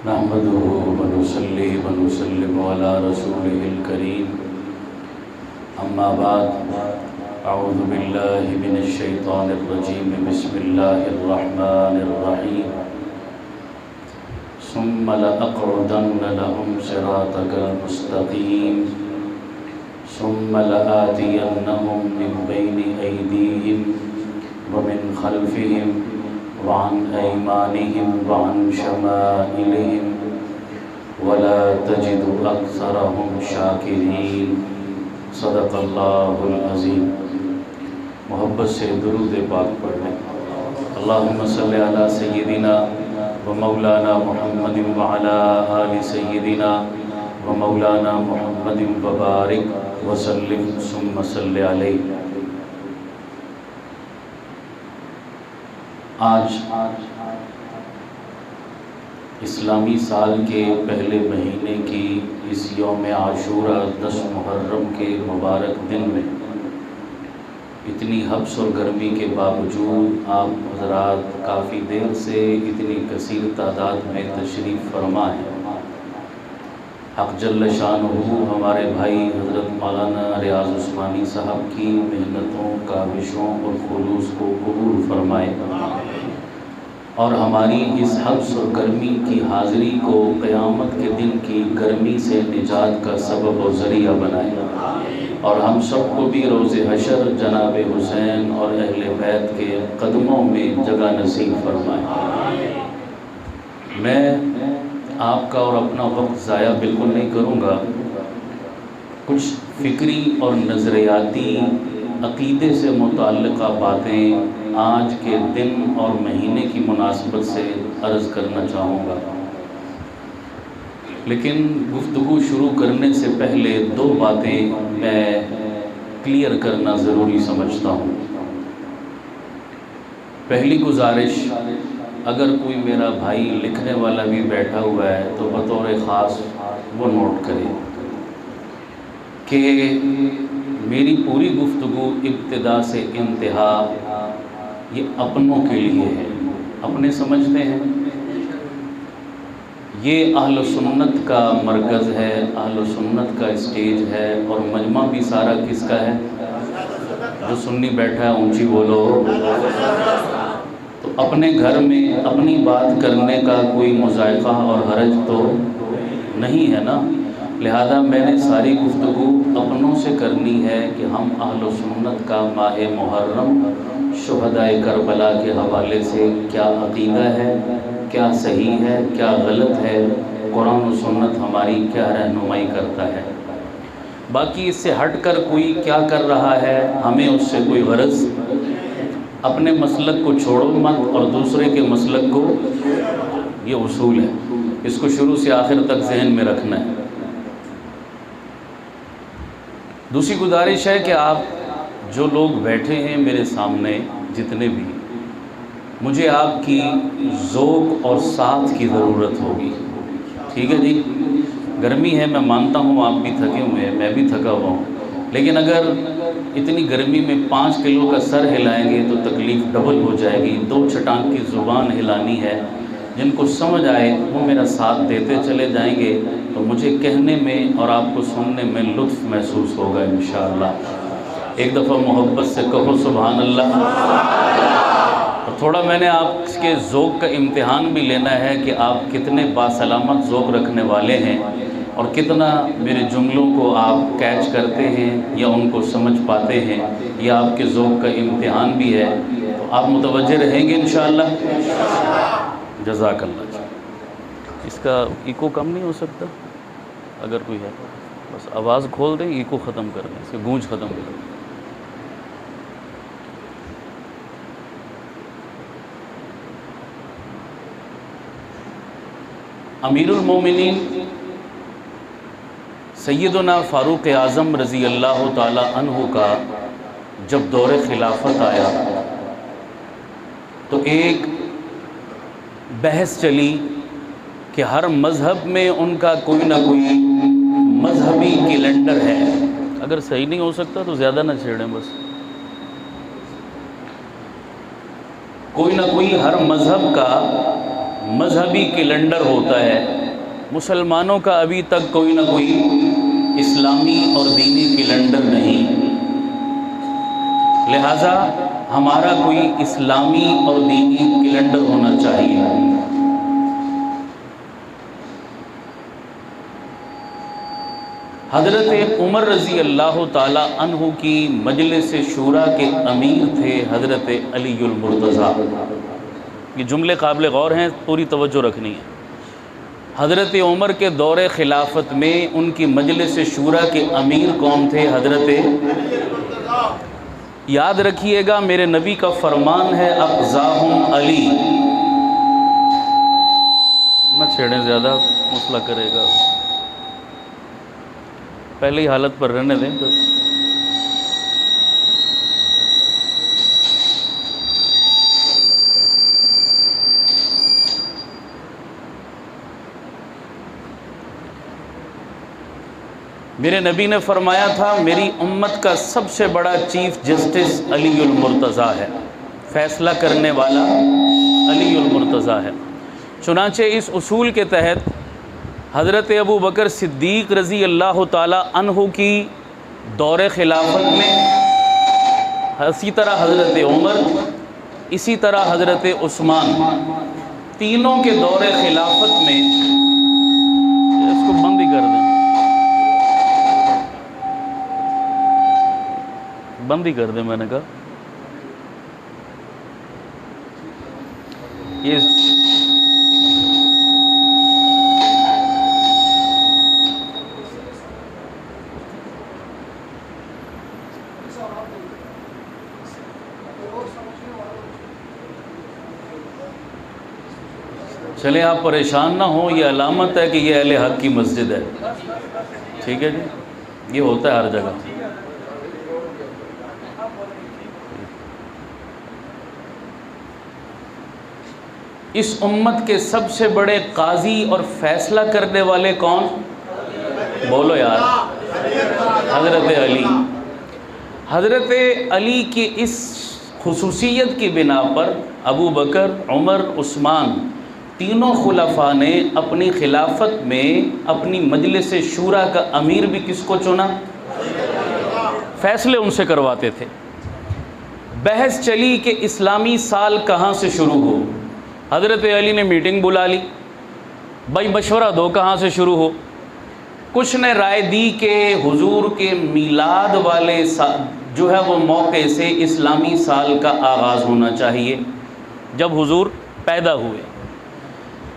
نحمده ونصلي ونسلم على رسوله الكريم اما بعد اعوذ بالله من الشيطان الرجيم بسم الله الرحمن الرحيم ثم لأقعدن لهم صراطك المستقيم ثم لآتينهم من بين أيديهم ومن خلفهم وعن أيمانهم وعن شمائلهم ولا تجد أكثرهم شاكرين صدق اللہ العظیم۔ محبت سے درود پاک پڑھ لیں۔ اللہم صلی علی سیدنا و مولانا محمد وعلی آل سیدنا و مولانا محمد وبارک وسلم ثم صلی علیہ۔ آج اسلامی سال کے پہلے مہینے کی اس یوم عاشوراء 10 محرم کے مبارک دن میں اتنی حبس اور گرمی کے باوجود آپ حضرات کافی دیر سے اتنی کثیر تعداد میں تشریف فرما ہیں۔ حق جل شانہ ہمارے بھائی حضرت مولانا ریاض عثمانی صاحب کی محنتوں، کاوشوں اور خلوص کو قبول فرمائے اور ہماری اس حبس اور گرمی کی حاضری کو قیامت کے دن کی گرمی سے نجات کا سبب و ذریعہ بنائے اور ہم سب کو بھی روز حشر جناب حسین اور اہل بیت کے قدموں میں جگہ نصیب فرمائے۔ میں آپ کا اور اپنا وقت ضائع بالکل نہیں کروں گا۔ کچھ فکری اور نظریاتی عقیدے سے متعلقہ باتیں آج کے دن اور مہینے کی مناسبت سے عرض کرنا چاہوں گا، لیکن گفتگو شروع کرنے سے پہلے 2 باتیں میں کلیئر کرنا ضروری سمجھتا ہوں۔ پہلی گزارش، اگر کوئی میرا بھائی لکھنے والا بھی بیٹھا ہوا ہے تو بطور خاص وہ نوٹ کرے کہ میری پوری گفتگو ابتدا سے انتہا یہ اپنوں کے لیے ہے۔ اپنے سمجھتے ہیں یہ اہل سنت کا مرکز ہے، اہل سنت کا اسٹیج ہے، اور مجمع بھی سارا کس کا ہے؟ جو سنی بیٹھا ہے اونچی بولو۔ تو اپنے گھر میں اپنی بات کرنے کا کوئی مذائقہ اور حرج تو نہیں ہے نا، لہذا میں نے ساری گفتگو اپنوں سے کرنی ہے کہ ہم اہل سنت کا ماہ محرم شہدائے کربلا کے حوالے سے کیا عقیدہ ہے، کیا صحیح ہے، کیا غلط ہے، قرآن و سنت ہماری کیا رہنمائی کرتا ہے۔ باقی اس سے ہٹ کر کوئی کیا کر رہا ہے ہمیں اس سے کوئی غرض، اپنے مسلک کو چھوڑو مت اور دوسرے کے مسلک کو، یہ اصول ہے، اس کو شروع سے آخر تک ذہن میں رکھنا ہے۔ دوسری گزارش ہے کہ آپ جو لوگ بیٹھے ہیں میرے سامنے جتنے بھی، مجھے آپ کی ذوق اور ساتھ کی ضرورت ہوگی، ٹھیک ہے جی؟ گرمی ہے، میں مانتا ہوں آپ بھی تھکے ہوئے ہیں، میں بھی تھکا ہوا ہوں، لیکن اگر اتنی گرمی میں 5 کلو کا سر ہلائیں گے تو تکلیف ڈبل ہو جائے گی۔ 2 چھٹانک کی زبان ہلانی ہے، جن کو سمجھ آئے وہ میرا ساتھ دیتے چلے جائیں گے تو مجھے کہنے میں اور آپ کو سننے میں لطف محسوس ہوگا انشاءاللہ۔ ایک دفعہ محبت سے کہو سبحان اللہ۔ اور تھوڑا میں نے آپ کے ذوق کا امتحان بھی لینا ہے کہ آپ کتنے باسلامت ذوق رکھنے والے ہیں اور کتنا میرے جملوں کو آپ کیچ کرتے ہیں یا ان کو سمجھ پاتے ہیں، یہ آپ کے ذوق کا امتحان بھی ہے، تو آپ متوجہ رہیں گے انشاءاللہ۔ جزاک اللہ۔ اس کا ایکو کم نہیں ہو سکتا؟ اگر کوئی ہے بس آواز کھول دیں، ایکو ختم کر دیں، اس کی گونج ختم کر دیں۔ امیر المومنین سیدنا فاروق اعظم رضی اللہ تعالی عنہ کا جب دور خلافت آیا تو ایک بحث چلی کہ ہر مذہب میں ان کا کوئی نہ کوئی مذہبی کیلنڈر ہے۔ اگر صحیح نہیں ہو سکتا تو زیادہ نہ چھیڑیں، بس کوئی نہ کوئی ہر مذہب کا مذہبی کیلنڈر ہوتا ہے، مسلمانوں کا ابھی تک کوئی نہ کوئی اسلامی اور دینی کیلنڈر نہیں، لہذا ہمارا کوئی اسلامی اور دینی کیلنڈر ہونا چاہیے۔ حضرت عمر رضی اللہ تعالی عنہ کی مجلس شورا کے امیر تھے حضرت علی المرتضیٰ۔ یہ جملے قابل غور ہیں، پوری توجہ رکھنی ہے۔ حضرت عمر کے دور خلافت میں ان کی مجلس شورا کے امیر کون تھے؟ حضرت، یاد رکھیے گا میرے نبی کا فرمان ہے اقضاہم علی، نہ چھیڑیں زیادہ مسئلہ کرے گا، پہلے ہی حالت پر رہنے دیں۔ میرے نبی نے فرمایا تھا میری امت کا سب سے بڑا چیف جسٹس علی المرتضیٰ ہے، فیصلہ کرنے والا علی المرتضیٰ ہے۔ چنانچہ اس اصول کے تحت حضرت ابو بکر صدیق رضی اللہ تعالی عنہ کی دور خلافت میں، اسی طرح حضرت عمر، اسی طرح حضرت عثمان، تینوں کے دور خلافت میں، اس کو بند ہی کر دیں، بند ہی کر دیں، میں نے کہا یہ چلیں آپ پریشان نہ ہوں، یہ علامت ہے کہ یہ اہل حق کی مسجد ہے، ٹھیک ہے جی، یہ ہوتا ہے ہر جگہ۔ اس امت کے سب سے بڑے قاضی اور فیصلہ کرنے والے کون؟ بولو یار، حضرت علی۔ حضرت علی کی اس خصوصیت کی بنا پر ابو بکر، عمر، عثمان، تینوں خلفاء نے اپنی خلافت میں اپنی مجلس شورا کا امیر بھی کس کو چنا؟ فیصلے ان سے کرواتے تھے۔ بحث چلی کہ اسلامی سال کہاں سے شروع ہو، حضرت علی نے میٹنگ بلا لی، بھائی مشورہ دو کہاں سے شروع ہو۔ کچھ نے رائے دی کہ حضور کے میلاد والے جو ہے وہ موقع سے اسلامی سال کا آغاز ہونا چاہیے، جب حضور پیدا ہوئے۔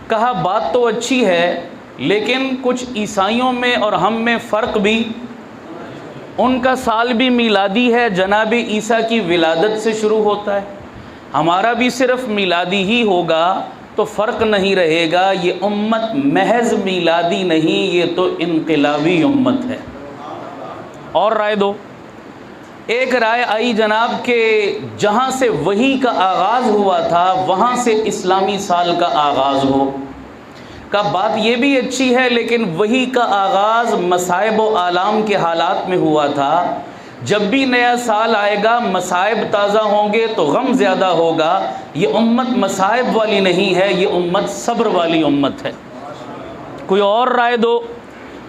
کہا بات تو اچھی ہے، لیکن کچھ عیسائیوں میں اور ہم میں فرق بھی، ان کا سال بھی میلادی ہے، جناب عیسیٰ کی ولادت سے شروع ہوتا ہے، ہمارا بھی صرف میلادی ہی ہوگا تو فرق نہیں رہے گا۔ یہ امت محض میلادی نہیں، یہ تو انقلابی امت ہے۔ اور رائے دو۔ ایک رائے آئی جناب کہ جہاں سے وحی کا آغاز ہوا تھا وہاں سے اسلامی سال کا آغاز ہو۔ کا بات یہ بھی اچھی ہے، لیکن وحی کا آغاز مصائب و آلام کے حالات میں ہوا تھا، جب بھی نیا سال آئے گا مصائب تازہ ہوں گے تو غم زیادہ ہوگا۔ یہ امت مصائب والی نہیں ہے، یہ امت صبر والی امت ہے۔ کوئی اور رائے دو۔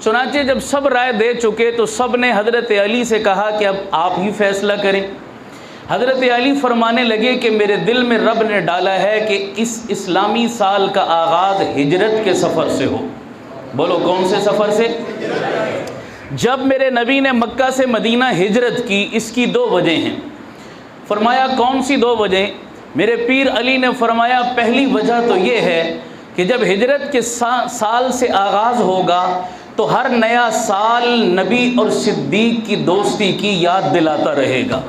چنانچہ جب سب رائے دے چکے تو سب نے حضرت علی سے کہا کہ اب آپ ہی فیصلہ کریں۔ حضرت علی فرمانے لگے کہ میرے دل میں رب نے ڈالا ہے کہ اس اسلامی سال کا آغاز ہجرت کے سفر سے ہو۔ بولو کون سے سفر سے؟ جب میرے نبی نے مکہ سے مدینہ ہجرت کی، اس کی دو وجہ ہیں۔ فرمایا کون سی دو وجہ؟ میرے پیر علی نے فرمایا پہلی وجہ تو یہ ہے کہ جب ہجرت کے سال سے آغاز ہوگا تو ہر نیا سال نبی اور صدیق کی دوستی کی یاد دلاتا رہے گا۔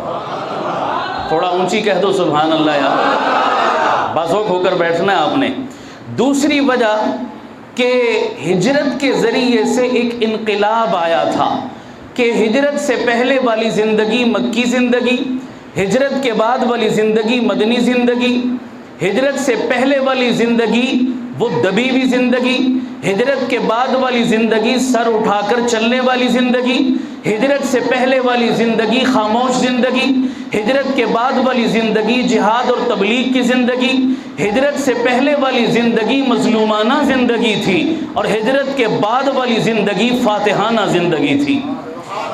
تھوڑا اونچی کہہ دو سبحان اللہ یار، بازوق ہو کر بیٹھنا ہے آپ نے۔ دوسری وجہ کہ ہجرت کے ذریعے سے ایک انقلاب آیا تھا کہ ہجرت سے پہلے والی زندگی مکی زندگی، ہجرت کے بعد والی زندگی مدنی زندگی، ہجرت سے پہلے والی زندگی وہ دبی ہوئی زندگی، ہجرت کے بعد والی زندگی سر اٹھا کر چلنے والی زندگی، ہجرت سے پہلے والی زندگی خاموش زندگی، ہجرت کے بعد والی زندگی جہاد اور تبلیغ کی زندگی، ہجرت سے پہلے والی زندگی مظلومانہ زندگی تھی، اور ہجرت کے بعد والی زندگی فاتحانہ زندگی تھی۔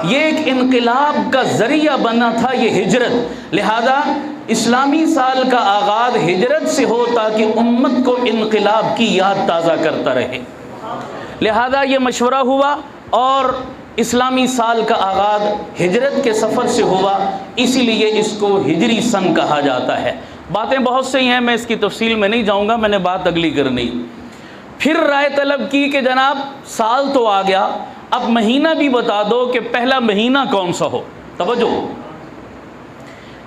یہ ایک انقلاب کا ذریعہ بنا تھا یہ ہجرت، لہذا اسلامی سال کا آغاز ہجرت سے ہو تاکہ امت کو انقلاب کی یاد تازہ کرتا رہے۔ لہذا یہ مشورہ ہوا اور اسلامی سال کا آغاز ہجرت کے سفر سے ہوا، اسی لیے اس کو ہجری سن کہا جاتا ہے۔ باتیں بہت سی ہیں، میں اس کی تفصیل میں نہیں جاؤں گا، میں نے بات اگلی کرنی۔ پھر رائے طلب کی کہ جناب سال تو آ گیا، اب مہینہ بھی بتا دو کہ پہلا مہینہ کون سا ہو۔ توجہ،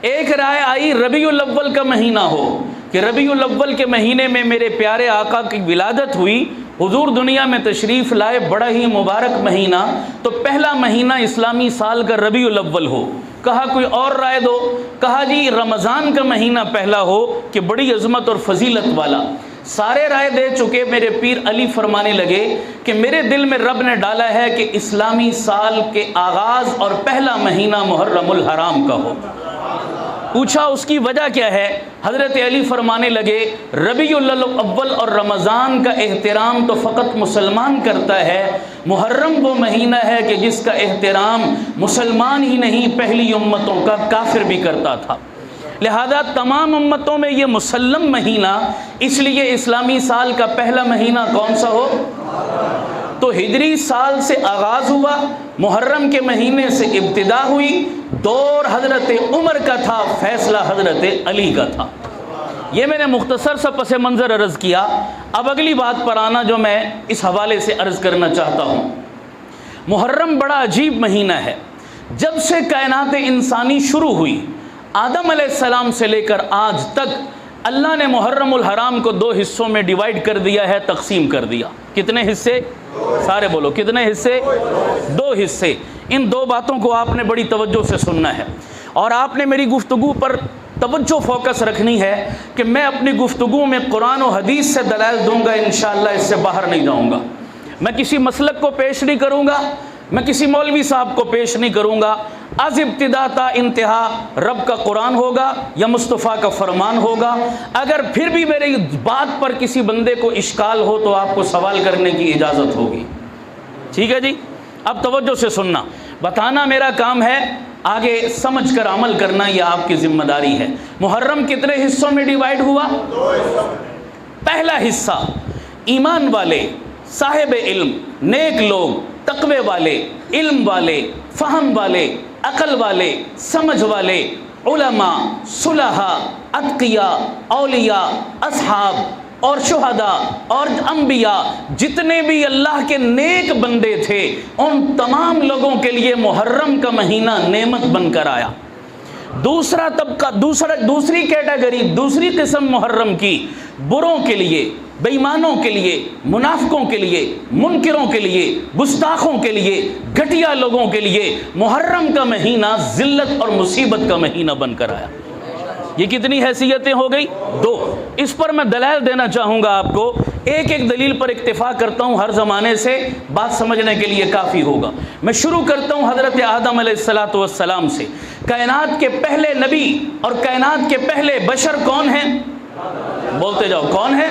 ایک رائے آئی ربیع الاول کا مہینہ ہو، کہ ربیع الاول کے مہینے میں میرے پیارے آقا کی ولادت ہوئی، حضور دنیا میں تشریف لائے، بڑا ہی مبارک مہینہ، تو پہلا مہینہ اسلامی سال کا ربیع الاول ہو۔ کہا کوئی اور رائے دو، کہا جی رمضان کا مہینہ پہلا ہو کہ بڑی عظمت اور فضیلت والا۔ سارے رائے دے چکے، میرے پیر علی فرمانے لگے کہ میرے دل میں رب نے ڈالا ہے کہ اسلامی سال کے آغاز اور پہلا مہینہ محرم الحرام کا ہو۔ پوچھا اس کی وجہ کیا ہے؟ حضرت علی فرمانے لگے ربیع الاول اور رمضان کا احترام تو فقط مسلمان کرتا ہے، محرم وہ مہینہ ہے کہ جس کا احترام مسلمان ہی نہیں پہلی امتوں کا کافر بھی کرتا تھا، لہذا تمام امتوں میں یہ مسلم مہینہ، اس لیے اسلامی سال کا پہلا مہینہ کون سا ہو؟ تو ہجری سال سے آغاز ہوا، محرم کے مہینے سے ابتدا ہوئی، دور حضرت عمر کا تھا، فیصلہ حضرت علی کا تھا۔ یہ میں نے مختصر سا پس منظر عرض کیا۔ اب اگلی بات پر آنا جو میں اس حوالے سے عرض کرنا چاہتا ہوں۔ محرم بڑا عجیب مہینہ ہے۔ جب سے کائنات انسانی شروع ہوئی، آدم علیہ السلام سے لے کر آج تک، اللہ نے محرم الحرام کو دو حصوں میں ڈیوائیڈ کر دیا ہے، تقسیم کر دیا۔ کتنے حصے؟ سارے بولو کتنے حصے؟ دو حصے۔ ان دو باتوں کو آپ نے بڑی توجہ سے سننا ہے، اور آپ نے میری گفتگو پر توجہ فوکس رکھنی ہے کہ میں اپنی گفتگو میں قرآن و حدیث سے دلائل دوں گا، انشاءاللہ اس سے باہر نہیں جاؤں گا۔ میں کسی مسلک کو پیش نہیں کروں گا، میں کسی مولوی صاحب کو پیش نہیں کروں گا، از ابتدا تا انتہا رب کا قرآن ہوگا یا مصطفیٰ کا فرمان ہوگا۔ اگر پھر بھی میری بات پر کسی بندے کو اشکال ہو تو آپ کو سوال کرنے کی اجازت ہوگی، ٹھیک ہے جی؟ اب توجہ سے سننا، بتانا میرا کام ہے، آگے سمجھ کر عمل کرنا یہ آپ کی ذمہ داری ہے۔ محرم کتنے حصوں میں ڈیوائیڈ ہوا؟ پہلا حصہ ایمان والے، صاحب علم، نیک لوگ، تقوی والے، علم والے، فہم والے، عقل والے، سمجھ والے، علماء، صلحاء، اتقیاء، اولیاء، اصحاب اور شہداء اور انبیاء، جتنے بھی اللہ کے نیک بندے تھے، ان تمام لوگوں کے لیے محرم کا مہینہ نعمت بن کر آیا۔ دوسرا طبقہ، دوسری کیٹیگری، دوسری قسم محرم کی، بروں کے لیے، بے ایمانوں کے لیے، منافقوں کے لیے، منکروں کے لیے، گستاخوں کے لیے، گھٹیا لوگوں کے لیے محرم کا مہینہ ذلت اور مصیبت کا مہینہ بن کر آیا۔ یہ کتنی حیثیتیں ہو گئی؟ دو۔ اس پر میں دلائل دینا چاہوں گا آپ کو، ایک ایک دلیل پر اکتفا کرتا ہوں، ہر زمانے سے بات سمجھنے کے لیے کافی ہوگا۔ میں شروع کرتا ہوں حضرت آدم علیہ السلام سے۔ کائنات کے پہلے نبی اور کائنات کے پہلے بشر کون ہیں؟ بولتے جاؤ، کون ہے؟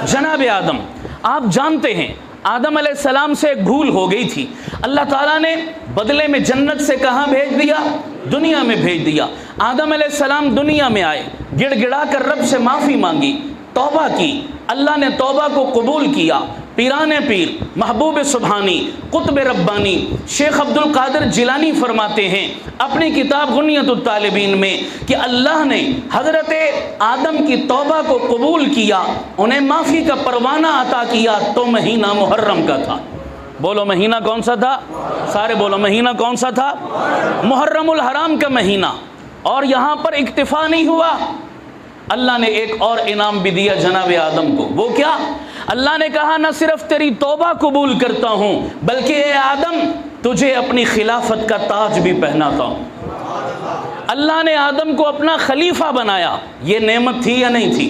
جناب آدم۔ آپ جانتے ہیں آدم علیہ السلام سے ایک بھول ہو گئی تھی، اللہ تعالیٰ نے بدلے میں جنت سے کہاں بھیج دیا؟ دنیا میں بھیج دیا۔ آدم علیہ السلام دنیا میں آئے، گڑ گڑا کر رب سے معافی مانگی، توبہ کی، اللہ نے توبہ کو قبول کیا۔ پیران پیر، محبوب سبحانی، قطب ربانی شیخ عبد القادر جیلانی فرماتے ہیں اپنی کتاب غنیت الطالبین میں کہ اللہ نے حضرت آدم کی توبہ کو قبول کیا، انہیں معافی کا پروانہ عطا کیا، تو مہینہ محرم کا تھا۔ بولو مہینہ کون سا تھا؟ سارے بولو مہینہ کون سا تھا؟ محرم الحرام کا مہینہ۔ اور یہاں پر اکتفا نہیں ہوا، اللہ نے ایک اور انعام بھی دیا جناب آدم کو۔ وہ کیا؟ اللہ نے کہا نہ صرف تیری توبہ قبول کرتا ہوں بلکہ اے آدم تجھے اپنی خلافت کا تاج بھی پہناتا ہوں۔ اللہ نے آدم کو اپنا خلیفہ بنایا۔ یہ نعمت تھی یا نہیں تھی؟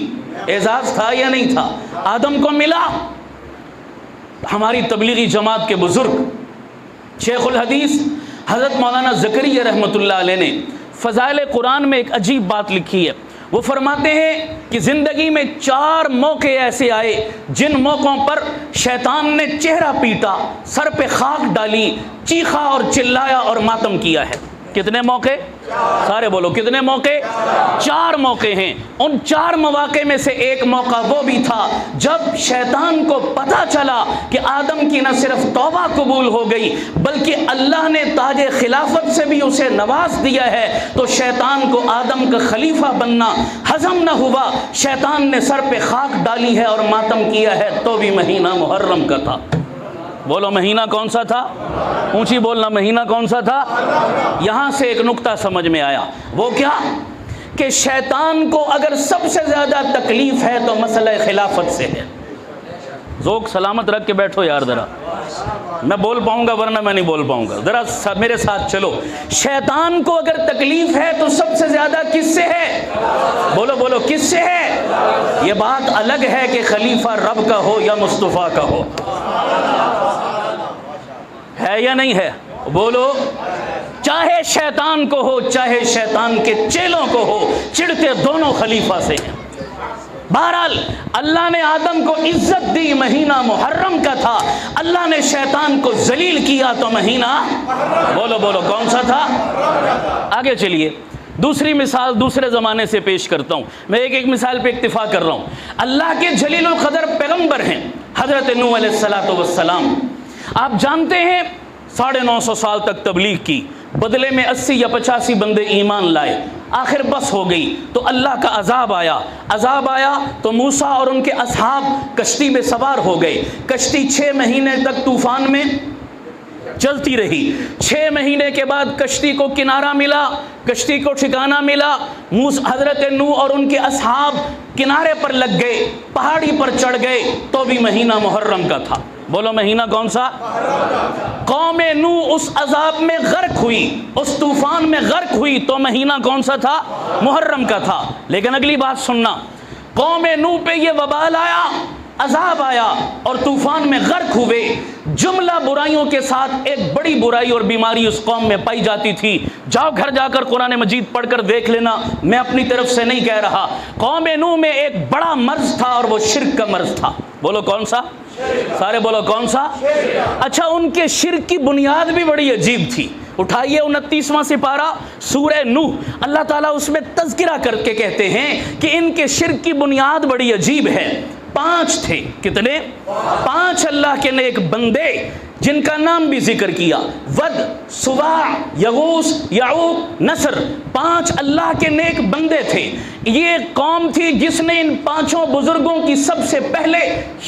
اعزاز تھا یا نہیں تھا؟ آدم کو ملا۔ ہماری تبلیغی جماعت کے بزرگ شیخ الحدیث حضرت مولانا زکریا رحمۃ اللہ علیہ نے فضائل قرآن میں ایک عجیب بات لکھی ہے. وہ فرماتے ہیں کہ زندگی میں 4 موقع ایسے آئے جن موقعوں پر شیطان نے چہرہ پیٹا، سر پہ خاک ڈالی، چیخا اور چلایا اور ماتم کیا ہے. کتنے موقع؟ سارے بولو کتنے موقع؟ 4 موقع ہیں. ان 4 مواقع میں سے ایک موقع وہ بھی تھا جب شیطان کو پتہ چلا کہ آدم کی نہ صرف توبہ قبول ہو گئی بلکہ اللہ نے تاج خلافت سے بھی اسے نواز دیا ہے، تو شیطان کو آدم کا خلیفہ بننا ہضم نہ ہوا. شیطان نے سر پہ خاک ڈالی ہے اور ماتم کیا ہے. تو بھی مہینہ محرم کا تھا. بولو مہینہ کون سا تھا؟ اونچی بولنا، مہینہ کون سا تھا؟ یہاں سے ایک نقطہ سمجھ میں آیا. وہ کیا؟ کہ شیطان کو اگر سب سے زیادہ تکلیف ہے تو مسئلہ خلافت سے ہے. ذوق سلامت رکھ کے بیٹھو یار ذرا. میں بول پاؤں گا ورنہ میں نہیں بول پاؤں گا. ذرا میرے ساتھ چلو. شیطان کو اگر تکلیف ہے تو سب سے زیادہ کس سے ہے؟ بولو بولو کس سے ہے؟ یہ بات الگ ہے کہ خلیفہ رب کا ہو یا مصطفیٰ کا ہو. ہے یا نہیں ہے؟ بولو. چاہے شیطان کو ہو چاہے شیطان کے چیلوں کو ہو، چڑھتے دونوں خلیفہ سے ہیں. بہرحال اللہ نے آدم کو عزت دی، مہینہ محرم کا تھا. اللہ نے شیطان کو ذلیل کیا تو مہینہ بولو بولو کون سا تھا؟ آگے چلیے. دوسری مثال دوسرے زمانے سے پیش کرتا ہوں. میں ایک مثال پہ اکتفا کر رہا ہوں. اللہ کے جلیل القدر پیغمبر ہیں حضرت نوح علیہ السلام. آپ جانتے ہیں 950 سال تک تبلیغ کی، بدلے میں 80 یا 85 بندے ایمان لائے. آخر بس ہو گئی تو اللہ کا عذاب آیا تو موسیٰ اور ان کے اصحاب کشتی میں سوار ہو گئے. کشتی 6 مہینے تک طوفان میں چلتی رہی. 6 مہینے کے بعد کشتی کو کنارہ ملا، کشتی کو ٹھکانہ ملا. حضرت نوح اور ان کے اصحاب کنارے پر لگ گئے، پہاڑی پر چڑھ گئے. تو بھی مہینہ محرم کا تھا. بولو مہینہ کون سا؟ قوم نوح اس عذاب میں غرق ہوئی، اس طوفان میں غرق ہوئی تو مہینہ کون سا تھا؟ محرم کا تھا. لیکن اگلی بات سننا. قوم نوح پہ یہ وبال آیا، عذاب آیا اور طوفان میں غرق ہوئے. جملہ برائیوں کے ساتھ ایک بڑی برائی اور بیماری اس قوم میں پائی جاتی تھی. جاؤ گھر جا کر قرآن مجید پڑھ کر دیکھ لینا، میں اپنی طرف سے نہیں کہہ رہا. قوم نوح میں ایک بڑا مرض تھا اور وہ شرک کا مرض تھا. بولو کون سا؟ سارے بولو کون سا؟ اچھا، ان کے شرک کی بنیاد بھی بڑی عجیب تھی. اٹھائیے 29واں سپارہ سورہ نوح. اللہ تعالیٰ اس میں تذکرہ کر کے کہتے ہیں کہ ان کے شرک کی بنیاد بڑی عجیب ہے. 5 تھے. کتنے؟ 5 اللہ کے نیک بندے جن کا نام بھی ذکر کیا: ود، سواع، یغوث، یعوق، نصر. 5 اللہ کے نیک بندے تھے. یہ ایک قوم تھی جس نے ان 5 بزرگوں کی سب سے پہلے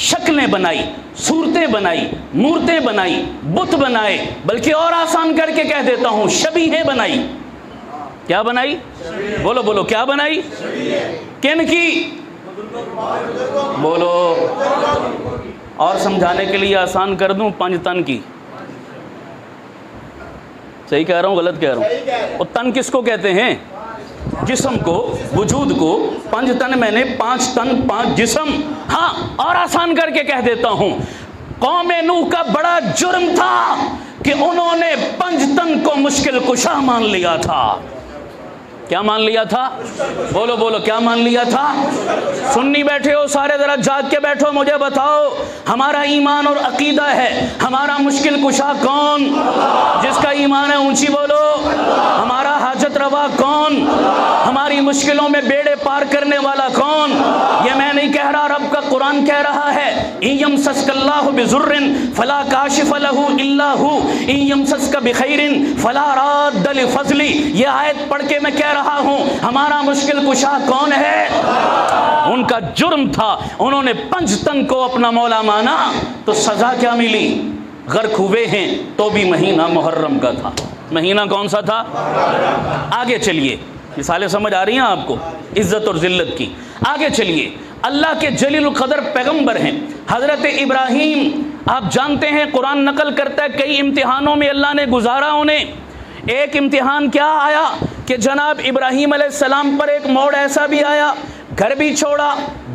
شکلیں بنائی، صورتیں بنائی، مورتیں بنائی، بت بنائے، بلکہ اور آسان کر کے کہہ دیتا ہوں شبیہیں بنائی. کیا بنائی؟ بولو بولو کیا بنائی؟ کن کی؟ بولو. اور سمجھانے کے لیے آسان کر دوں، 5 تن کی. صحیح کہہ رہا ہوں غلط کہہ رہا ہوں؟ اور تن کس کو کہتے ہیں؟ جسم کو، وجود کو. 5 تن میں نے 5 تن 5 جسم. ہاں، اور آسان کر کے کہہ دیتا ہوں، قوم نوح کا بڑا جرم تھا کہ انہوں نے 5 تن کو مشکل کشا مان لیا تھا. کیا مان لیا تھا؟ بولو بولو کیا مان لیا تھا؟ سننی بیٹھے ہو سارے، ذرا جاگ کے بیٹھو. مجھے بتاؤ ہمارا ایمان اور عقیدہ ہے، ہمارا مشکل کشا کون؟ جس کا ایمان ہے اونچی بولو. ہمارا حاجت روا کون؟ ہماری مشکلوں میں بیڑے پار کرنے والا کون؟ یہ میں نہیں کہہ رہا، رب کا قرآن کہہ رہا ہے. ان یمسسک اللہ بضر فلا کاشف له الا هو ان یمسسک بخیر فلا راد لفضله. یہ آیت پڑھ کے میں کہہ رہا ہوں ہمارا مشکل کشا کون ہے؟ ان کا جرم تھا انہوں نے 5 تن کو اپنا مولا مانا. تو سزا کیا ملی؟ غرق ہوئے ہیں. تو بھی مہینہ محرم کا تھا. مہینہ کون سا تھا؟ آگے چلیے. مثالیں سمجھ آ رہی ہیں آپ کو عزت اور ذلت کی؟ آگے چلیے. اللہ کے جلیل القدر پیغمبر ہیں حضرت ابراہیم. آپ جانتے ہیں قرآن نقل کرتا ہے کئی امتحانوں میں اللہ نے گزارا انہیں. ایک امتحان کیا آیا کہ جناب ابراہیم علیہ السلام پر ایک موڑ ایسا بھی آیا، گھر بھی چھوڑا،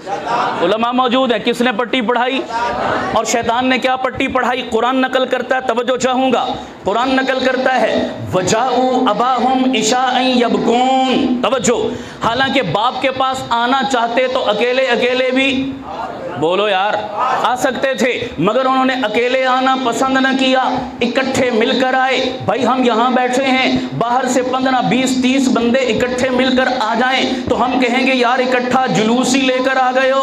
علماء موجود ہیں، کس نے پٹی پڑھائی؟ اور شیطان نے کیا پٹی پڑھائی؟ قرآن نقل کرتا ہے، توجہ چاہوں گا، قرآن نقل کرتا ہے وَجَاءُوا أَبَاهُمْ عِشَاءً يَبْكُونَ، توجہ، حالانکہ باپ کے پاس آنا چاہتے تو اکیلے اکیلے بھی، بولو یار، آ سکتے تھے، مگر انہوں نے اکیلے آنا پسند نہ کیا، اکٹھے مل کر آئے۔ بھائی ہم یہاں بیٹھے ہیں، باہر سے 15 20 30 بندے اکٹھے مل کر آ جائیں تو ہم کہیں گے یار اکٹھا جلوس ہی لے کر آ گئے ہو،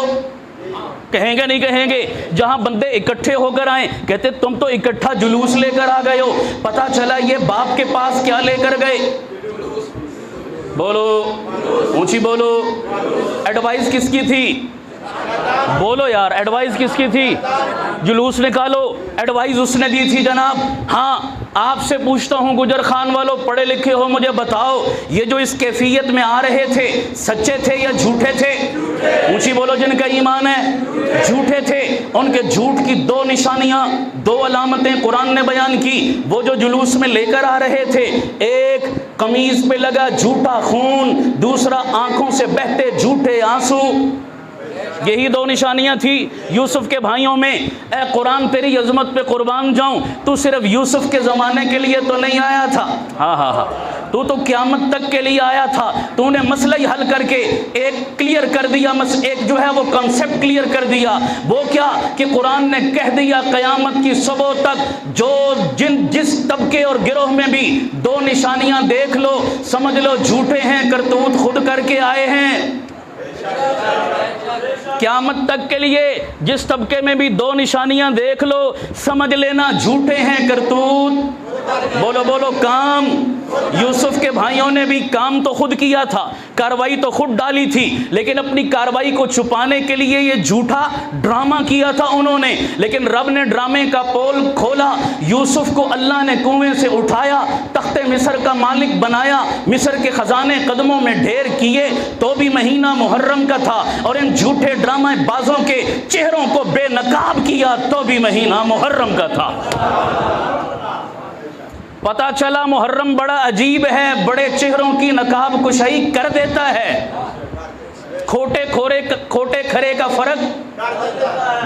کہیں گے نہیں کہیں گے؟ جہاں بندے اکٹھے ہو کر آئیں کہتے تم تو اکٹھا جلوس لے کر آ گئے ہو۔ پتہ چلا یہ باپ کے پاس کیا لے کر گئے؟ بولو اونچی بولو، ایڈوائز کس کی تھی؟ بولو یار، ایڈوائز کس کی تھی؟ جلوس نکالو، ایڈوائز اس نے دی تھی جناب۔ ہاں آپ سے پوچھتا ہوں گجر خان والوں، پڑھے لکھے ہو، مجھے بتاؤ یہ جو اس کیفیت میں آ رہے تھے سچے تھے یا جھوٹے تھے؟ اونچی بولو جن کا ایمان ہے، جھوٹے تھے۔ ان کے جھوٹ کی 2 نشانیاں، 2 علامتیں قرآن نے بیان کی۔ وہ جو جلوس میں لے کر آ رہے تھے، ایک قمیض پہ لگا جھوٹا خون، دوسرا آنکھوں سے بہتے جھوٹے آنسو، یہی 2 نشانیاں تھی یوسف کے بھائیوں میں۔ اے قرآن تیری عظمت پہ قربان جاؤں، تو صرف یوسف کے زمانے کے لیے تو نہیں آیا تھا، ہاں تو قیامت تک کے لیے آیا تھا۔ تو نے مسئلہ ہی حل کر کے ایک کلیئر کر دیا، ایک جو ہے وہ کنسپٹ کلیئر کر دیا۔ وہ کیا کہ قرآن نے کہہ دیا قیامت کی صبح تک جو جس طبقے اور گروہ میں بھی 2 نشانیاں دیکھ لو سمجھ لو جھوٹے ہیں، کرتوت خود کر کے آئے ہیں۔ قیامت تک کے لیے جس طبقے میں بھی 2 نشانیاں دیکھ لو سمجھ لینا جھوٹے ہیں، کرتوت بولو بولو کام۔ یوسف کے بھائیوں نے بھی کام تو خود کیا تھا، کاروائی تو خود ڈالی تھی، لیکن اپنی کاروائی کو چھپانے کے لیے یہ جھوٹا ڈرامہ کیا تھا انہوں نے۔ لیکن رب نے ڈرامے کا پول کھولا، یوسف کو اللہ نے کنویں سے اٹھایا، تخت مصر کا مالک بنایا، مصر کے خزانے قدموں میں ڈھیر کیے، تو بھی مہینہ محرم کا تھا، اور ان جھوٹے ڈرامہ بازوں کے چہروں کو بے نقاب کیا، تو بھی مہینہ محرم کا تھا۔ پتہ چلا محرم بڑا عجیب ہے، بڑے چہروں کی نقاب کشائی کر دیتا ہے۔ کھوٹے کھرے کا فرق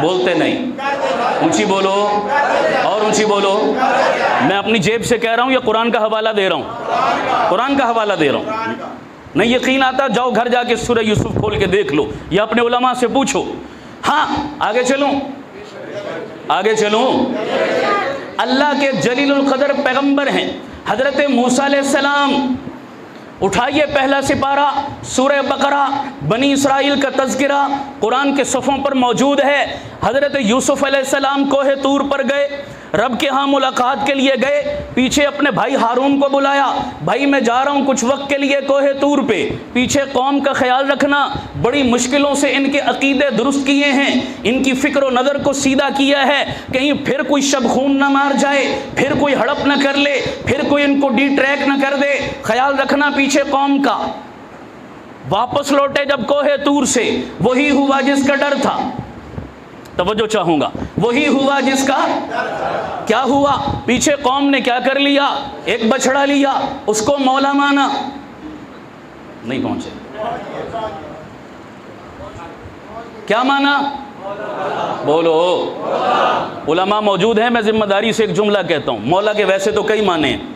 بولتے نہیں، اونچی بولو اور اونچی بولو۔ میں اپنی جیب سے کہہ رہا ہوں یا قرآن کا حوالہ دے رہا ہوں؟ قرآن کا حوالہ دے رہا ہوں۔ نہیں یقین آتا جاؤ گھر جا کے سورہ یوسف کھول کے دیکھ لو یا اپنے علماء سے پوچھو۔ ہاں آگے چلوں۔ اللہ کے جلیل القدر پیغمبر ہیں حضرت موسیٰ علیہ السلام۔ اٹھائیے پہلا سپارہ سورہ بقرہ، بنی اسرائیل کا تذکرہ قرآن کے صفحوں پر موجود ہے۔ حضرت یوسف علیہ السلام کوہ طور پر گئے، رب کے ہاں ملاقات کے لیے گئے، پیچھے اپنے بھائی ہارون کو بلایا، بھائی میں جا رہا ہوں کچھ وقت کے لیے کوہ طور پہ، پیچھے قوم کا خیال رکھنا، بڑی مشکلوں سے ان کے عقیدے درست کیے ہیں، ان کی فکر و نظر کو سیدھا کیا ہے، کہیں پھر کوئی شب خون نہ مار جائے، پھر کوئی ہڑپ نہ کر لے، پھر کوئی ان کو ڈی ٹریک نہ کر دے، خیال رکھنا پیچھے قوم کا۔ واپس لوٹے جب کوہ طور سے، وہی ہوا جس کا ڈر تھا، توجہ چاہوں گا، وہی ہوا جس کا کیا ہوا؟ پیچھے قوم نے کیا کر لیا؟ ایک بچڑا لیا، اس کو مولا مانا۔ نہیں پہنچے، کیا مانا؟ بولو، علماء موجود ہیں، میں ذمہ داری سے ایک جملہ کہتا ہوں۔ مولا کے ویسے تو کئی معنی ہیں،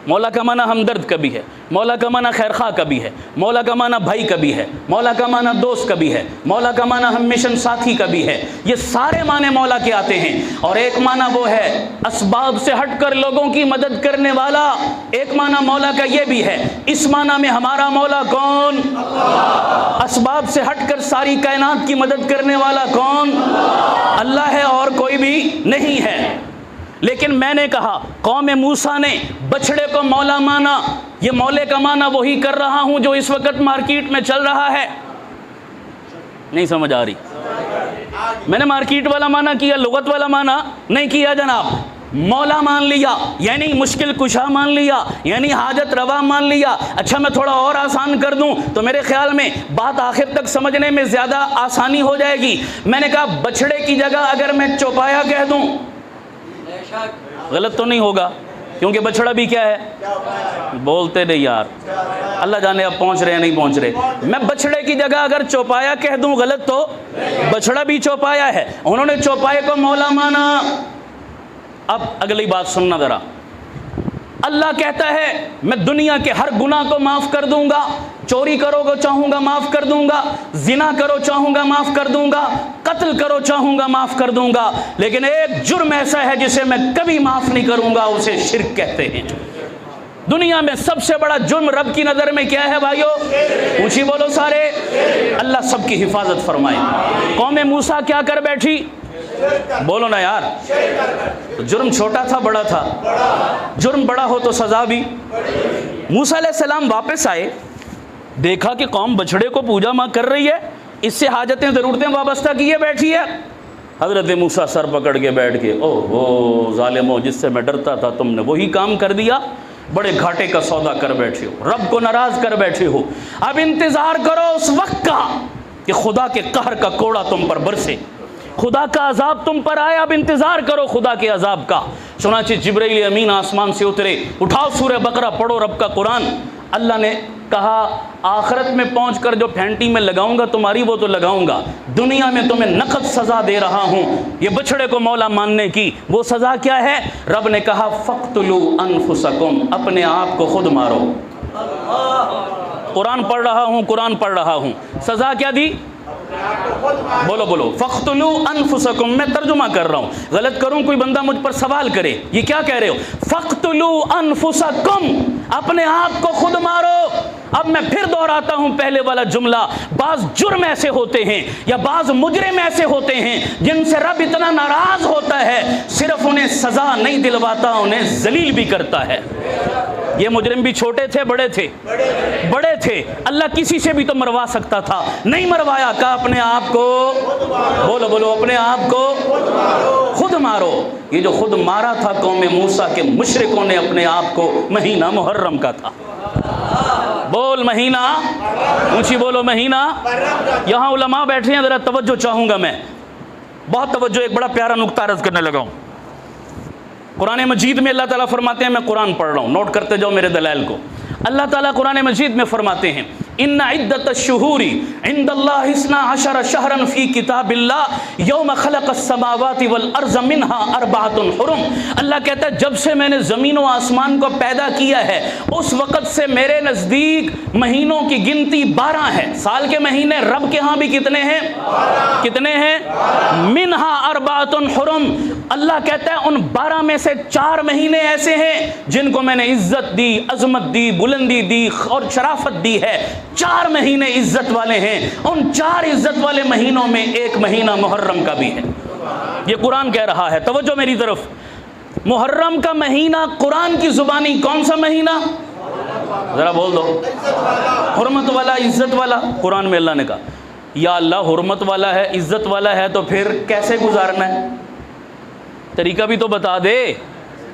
مولا کا معنی ہمدرد کا بھی ہے، مولا کا معنی خیرخواہ کا بھی ہے، مولا کا معنی بھائی کا بھی ہے، مولا کا معنی دوست کا بھی ہے، مولا کا معنی ہم مشن ساتھی کا بھی ہے، یہ سارے معنی مولا کے آتے ہیں۔ اور ایک معنی وہ ہے اسباب سے ہٹ کر لوگوں کی مدد کرنے والا، ایک معنی مولا کا یہ بھی ہے۔ اس معنی میں ہمارا مولا کون؟ اسباب سے ہٹ کر ساری کائنات کی مدد کرنے والا کون؟ اللہ ہے اور کوئی بھی نہیں ہے۔ لیکن میں نے کہا قوم موسیٰ نے بچڑے کو مولا مانا، یہ مولے کا معنی وہی کر رہا ہوں جو اس وقت مارکیٹ میں چل رہا ہے۔ نہیں سمجھ آ رہی؟ میں نے مارکیٹ والا معنی کیا، لغت والا معنی نہیں کیا جناب۔ مولا مان لیا یعنی مشکل کشا مان لیا، یعنی حاجت روا مان لیا۔ اچھا میں تھوڑا اور آسان کر دوں تو میرے خیال میں بات آخر تک سمجھنے میں زیادہ آسانی ہو جائے گی۔ میں نے کہا بچڑے کی جگہ اگر میں چوپایا کہہ دوں غلط تو نہیں ہوگا، کیونکہ بچڑا بھی کیا ہے؟ بولتے نہیں یار، اللہ جانے اب پہنچ رہے ہیں نہیں پہنچ رہے. میں بچھڑے کی جگہ اگر چوپایا کہہ دوں غلط تو بچھڑا بھی چوپایا ہے. انہوں نے چوپائے کو مولا مانا. اب اگلی بات سننا ذرا. اللہ کہتا ہے میں دنیا کے ہر گناہ کو معاف کر دوں گا. چوری کرو گے چاہوں گا معاف کر دوں گا, زنا کرو چاہوں گا معاف کر دوں گا, قتل کرو چاہوں گا معاف کر دوں گا, لیکن ایک جرم ایسا ہے جسے میں کبھی معاف نہیں کروں گا, اسے شرک کہتے ہیں. دنیا میں سب سے بڑا جرم رب کی نظر میں کیا ہے بھائیو؟ اونچی بولو سارے. اللہ سب کی حفاظت فرمائے. قوم موسیٰ کیا کر بیٹھی؟ بولو نا یار. جرم چھوٹا تھا بڑا تھا؟ جرم بڑا ہو تو سزا بھی. موسیٰ علیہ السلام واپس آئے, دیکھا کہ قوم بچھڑے کو پوجا ماں کر رہی ہے, اس سے حاجتیں ضرورتیں وابستہ کیے بیٹھی ہے. حضرت موسیٰ سر پکڑ کے بیٹھ کے, او ہو ظالمو, جس سے میں ڈرتا تھا تم نے وہی کام کر دیا. بڑے گھاٹے کا سودا کر بیٹھے ہو, رب کو ناراض کر بیٹھے ہو. اب انتظار کرو اس وقت کا کہ خدا کے قہر کا کوڑا تم پر برسے, خدا کا عذاب تم پر آئے. اب انتظار کرو خدا کے عذاب کا. چنانچہ جبرائیل امین آسمان سے اترے, اٹھاؤ سورہ بقرہ پڑھو رب کا قرآن. اللہ نے کہا آخرت میں پہنچ کر جو پھینٹی میں لگاؤں گا تمہاری وہ تو لگاؤں گا, دنیا میں تمہیں نقد سزا دے رہا ہوں. یہ بچڑے کو مولا ماننے کی وہ سزا کیا ہے؟ رب نے کہا فَقْتُلُوا أَنفُسَكُمْ, اپنے آپ کو خود مارو. قرآن پڑھ رہا ہوں, قرآن پڑھ رہا ہوں. سزا کیا دی؟ بولو بولو. فَقْتُلُوا أَنفُسَكُمْ. میں ترجمہ کر رہا ہوں, غلط کروں کوئی بندہ مجھ پر سوال کرے یہ کیا کہہ رہے ہو؟ فَقْتُلُوا أَنفُسَكُمْ, اپنے آپ کو خود مارو. اب میں پھر دہراتا ہوں پہلے والا جملہ. بعض جرم ایسے ہوتے ہیں یا بعض مجرم ایسے ہوتے ہیں جن سے رب اتنا ناراض ہوتا ہے, صرف انہیں سزا نہیں دلواتا, انہیں ذلیل بھی کرتا ہے. یہ مجرم بھی چھوٹے تھے بڑے تھے؟ بڑے تھے. اللہ کسی سے بھی تو مروا سکتا تھا, نہیں مروایا. کہا اپنے آپ کو, بولو بولو, اپنے آپ کو خود مارو. یہ جو خود مارا تھا قوم موسیٰ کے مشرکوں نے اپنے آپ کو, مہینہ محرم کا تھا. بول مہینہ, اونچی بولو مہینہ. یہاں علماء بیٹھے ہیں, ذرا توجہ چاہوں گا میں, بہت توجہ. ایک بڑا پیارا نقطہ عرض کرنے لگا ہوں. قرآن مجید میں اللہ تعالیٰ فرماتے ہیں, میں قرآن پڑھ رہا ہوں, نوٹ کرتے جاؤ میرے دلائل کو. اللہ تعالیٰ قرآن مجید میں فرماتے ہیں ان عدت الشہور عند اللہ 12 شہرا فی کتاب اللہ یوم خلق السماوات والارض منها 4 حرم. اللہ کہتا ہے جب سے میں نے زمین و آسمان کو پیدا کیا ہے اس وقت سے میرے نزدیک مہینوں کی گنتی 12 ہے. سال کے مہینے رب کے ہاں بھی کتنے ہیں؟ کتنے ہیں؟ منها 4 حرم. اللہ کہتا ہے ان 12 میں سے 4 مہینے ایسے ہیں جن کو میں نے عزت دی, عظمت دی, بلندی دی اور شرافت دی ہے. 4 مہینے عزت والے ہیں. ان 4 عزت والے مہینوں میں ایک مہینہ محرم کا بھی ہے. یہ قرآن کہہ رہا ہے, توجہ میری طرف. محرم کا مہینہ قرآن کی زبانی کون سا مہینہ؟ ذرا بول دو. حرمت والا, عزت والا. قرآن میں اللہ نے کہا یا اللہ حرمت والا ہے, عزت والا ہے, تو پھر کیسے گزارنا ہے؟ طریقہ بھی تو بتا دے,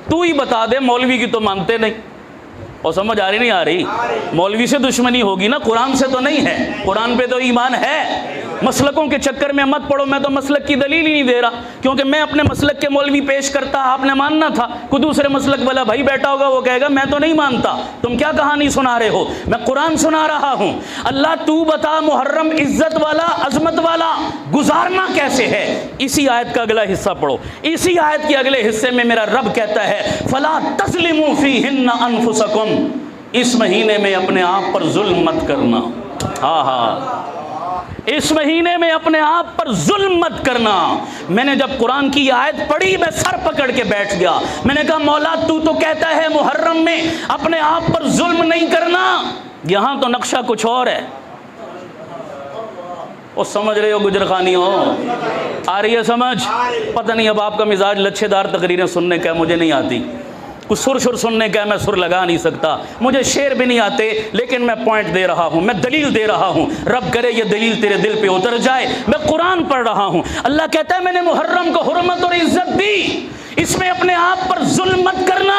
تو ہی بتا دے. مولوی کی تو مانتے نہیں. اور سمجھ آ رہی نہیں آ رہی؟ مولوی سے دشمنی ہوگی نا, قرآن سے تو نہیں ہے. قرآن پہ تو ایمان ہے. مسلکوں کے چکر میں مت پڑو. میں تو مسلک کی دلیل ہی نہیں دے رہا, کیونکہ میں اپنے مسلک کے مولوی پیش کرتا, آپ نے ماننا تھا. کوئی دوسرے مسلک والا بھائی بیٹھا ہوگا, وہ کہے گا میں تو نہیں مانتا, تم کیا کہانی سنا رہے ہو. میں قرآن سنا رہا ہوں. اللہ تو بتا محرم عزت والا, عظمت والا گزارنا کیسے ہے؟ اسی آیت کا اگلا حصہ پڑھو. اسی آیت کے اگلے حصے میں میرا رب کہتا ہے فلا تظلموا فیہن انفسکم, اس مہینے میں اپنے آپ پر ظلم مت کرنا. ہاں ہاں, اس مہینے میں اپنے آپ پر ظلم مت کرنا. میں نے جب قرآن کی آیت پڑھی میں سر پکڑ کے بیٹھ گیا. میں نے کہا مولا تو کہتا ہے محرم میں اپنے آپ پر ظلم نہیں کرنا, یہاں تو نقشہ کچھ اور ہے. وہ سمجھ رہے ہو گجر خانی ہو؟ آ رہی ہے سمجھ؟ پتہ نہیں اب آپ کا مزاج لچھے دار تقریریں سننے کا, مجھے نہیں آتی. کچھ سر سننے کا میں سر لگا نہیں سکتا, مجھے شعر بھی نہیں آتے, لیکن میں پوائنٹ دے رہا ہوں, میں دلیل دے رہا ہوں. رب کرے یہ دلیل تیرے دل پہ اتر جائے. میں قرآن پڑھ رہا ہوں. اللہ کہتا ہے میں نے محرم کو حرمت اور عزت دی, اس میں اپنے آپ پر ظلم مت کرنا,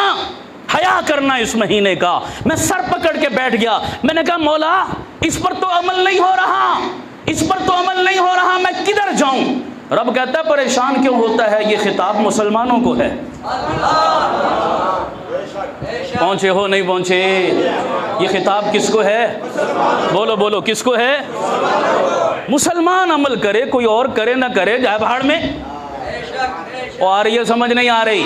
حیا کرنا اس مہینے کا. میں سر پکڑ کے بیٹھ گیا. میں نے کہا مولا اس پر تو عمل نہیں ہو رہا, اس پر تو عمل نہیں ہو رہا, میں کدھر جاؤں؟ رب کہتا ہے پریشان کیوں ہوتا ہے, یہ خطاب مسلمانوں کو ہے. پہنچے ہو نہیں پہنچے؟ یہ خطاب کس کو ہے؟ بولو بولو، کس کو ہے؟ مسلمان عمل کرے، کوئی اور کرے نہ کرے، جائے بھاڑ میں۔ اور یہ سمجھ نہیں آ رہی؟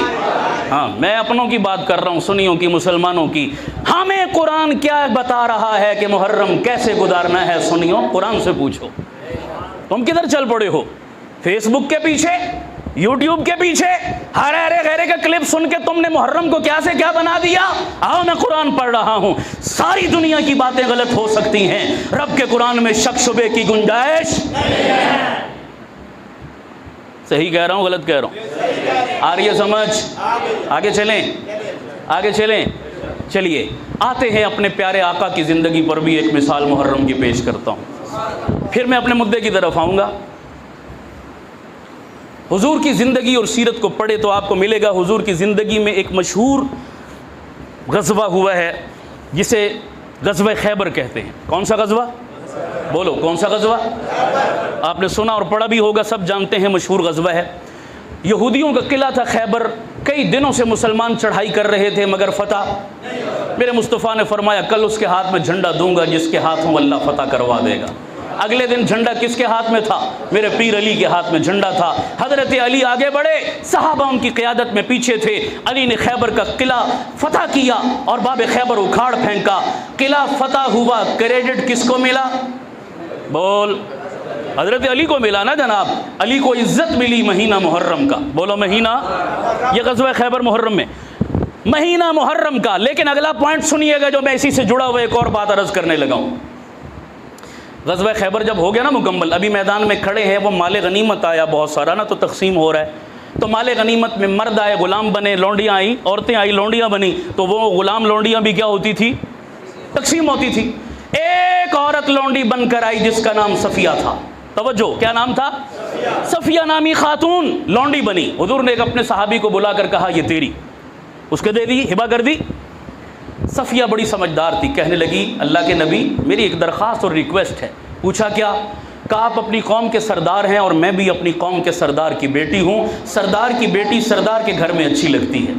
ہاں، میں اپنوں کی بات کر رہا ہوں، سنیوں کی، مسلمانوں کی۔ ہمیں قرآن کیا بتا رہا ہے کہ محرم کیسے گزارنا ہے؟ سنیوں، قرآن سے پوچھو۔ تم کدھر چل پڑے ہو؟ فیس بک کے پیچھے، یوٹیوب کے پیچھے، ہرے غیرے کا کلپ سن کے تم نے محرم کو کیا سے کیا بنا دیا؟ آؤ، میں قرآن پڑھ رہا ہوں، ساری دنیا کی باتیں غلط ہو سکتی ہیں، رب کے قرآن میں شک شبے کی گنجائش نہیں ہے۔ صحیح کہہ رہا ہوں، غلط کہہ رہا ہوں؟ آ رہی ہے سمجھ؟ آگے چلیں، آگے چلیں۔ چلیے آتے ہیں اپنے پیارے آقا کی زندگی پر بھی ایک مثال محرم کی پیش کرتا ہوں، پھر میں اپنے مدعے کی طرف آؤں گا۔ حضور کی زندگی اور سیرت کو پڑھے تو آپ کو ملے گا حضور کی زندگی میں ایک مشہور غزوہ ہوا ہے جسے غزوہ خیبر کہتے ہیں۔ کون سا غزوہ؟ بولو، کون سا غزوہ؟ آپ نے سنا اور پڑھا بھی ہوگا، سب جانتے ہیں، مشہور غزوہ ہے۔ یہودیوں کا قلعہ تھا خیبر، کئی دنوں سے مسلمان چڑھائی کر رہے تھے مگر فتح۔ میرے مصطفیٰ نے فرمایا کل اس کے ہاتھ میں جھنڈا دوں گا جس کے ہاتھوں اللہ فتح کروا دے گا۔ اگلے دن جھنڈا کس کے ہاتھ میں تھا؟ میرے پیر علی کے ہاتھ میں جھنڈا تھا۔ حضرت علی آگے بڑھے، صحابہ ان کی قیادت میں پیچھے تھے۔ علی نے خیبر کا قلعہ فتح کیا اور باب خیبر اکھاڑ پھینکا۔ قلعہ فتح ہوا، کریڈٹ کس کو ملا؟ بول، حضرت علی کو ملا نا جناب۔ علی کو عزت ملی مہینہ محرم کا۔ بولو مہینہ، یہ غزوہ خیبر محرم میں، مہینہ محرم کا۔ لیکن اگلا پوائنٹ سنیے گا جو میں اسی سے جڑا ہوا ایک اور بات عرض کرنے لگا ہوں۔ غزوہ خیبر جب ہو گیا نا مکمل، ابھی میدان میں کھڑے ہیں، وہ مال غنیمت آیا بہت سارا نا، تو تقسیم ہو رہا ہے۔ تو مال غنیمت میں مرد آئے، غلام بنے، لونڈیاں آئیں، عورتیں آئیں، لونڈیاں بنی، تو وہ غلام لونڈیاں بھی کیا ہوتی تھی؟ تقسیم ہوتی تھی۔ ایک عورت لونڈی بن کر آئی جس کا نام صفیہ تھا۔ توجہ، کیا نام تھا؟ صفیہ نامی خاتون لونڈی بنی۔ حضور نے ایک اپنے صحابی کو بلا کر کہا یہ تیری، اس کے دے دی، ہبہ کر دی۔ صفیہ بڑی سمجھدار تھی، کہنے لگی اللہ کے نبی میری ایک درخواست اور ریکویسٹ ہے۔ پوچھا کیا؟ کہا آپ اپنی قوم کے سردار ہیں اور میں بھی اپنی قوم کے سردار کی بیٹی ہوں، سردار کی بیٹی سردار کے گھر میں اچھی لگتی ہے،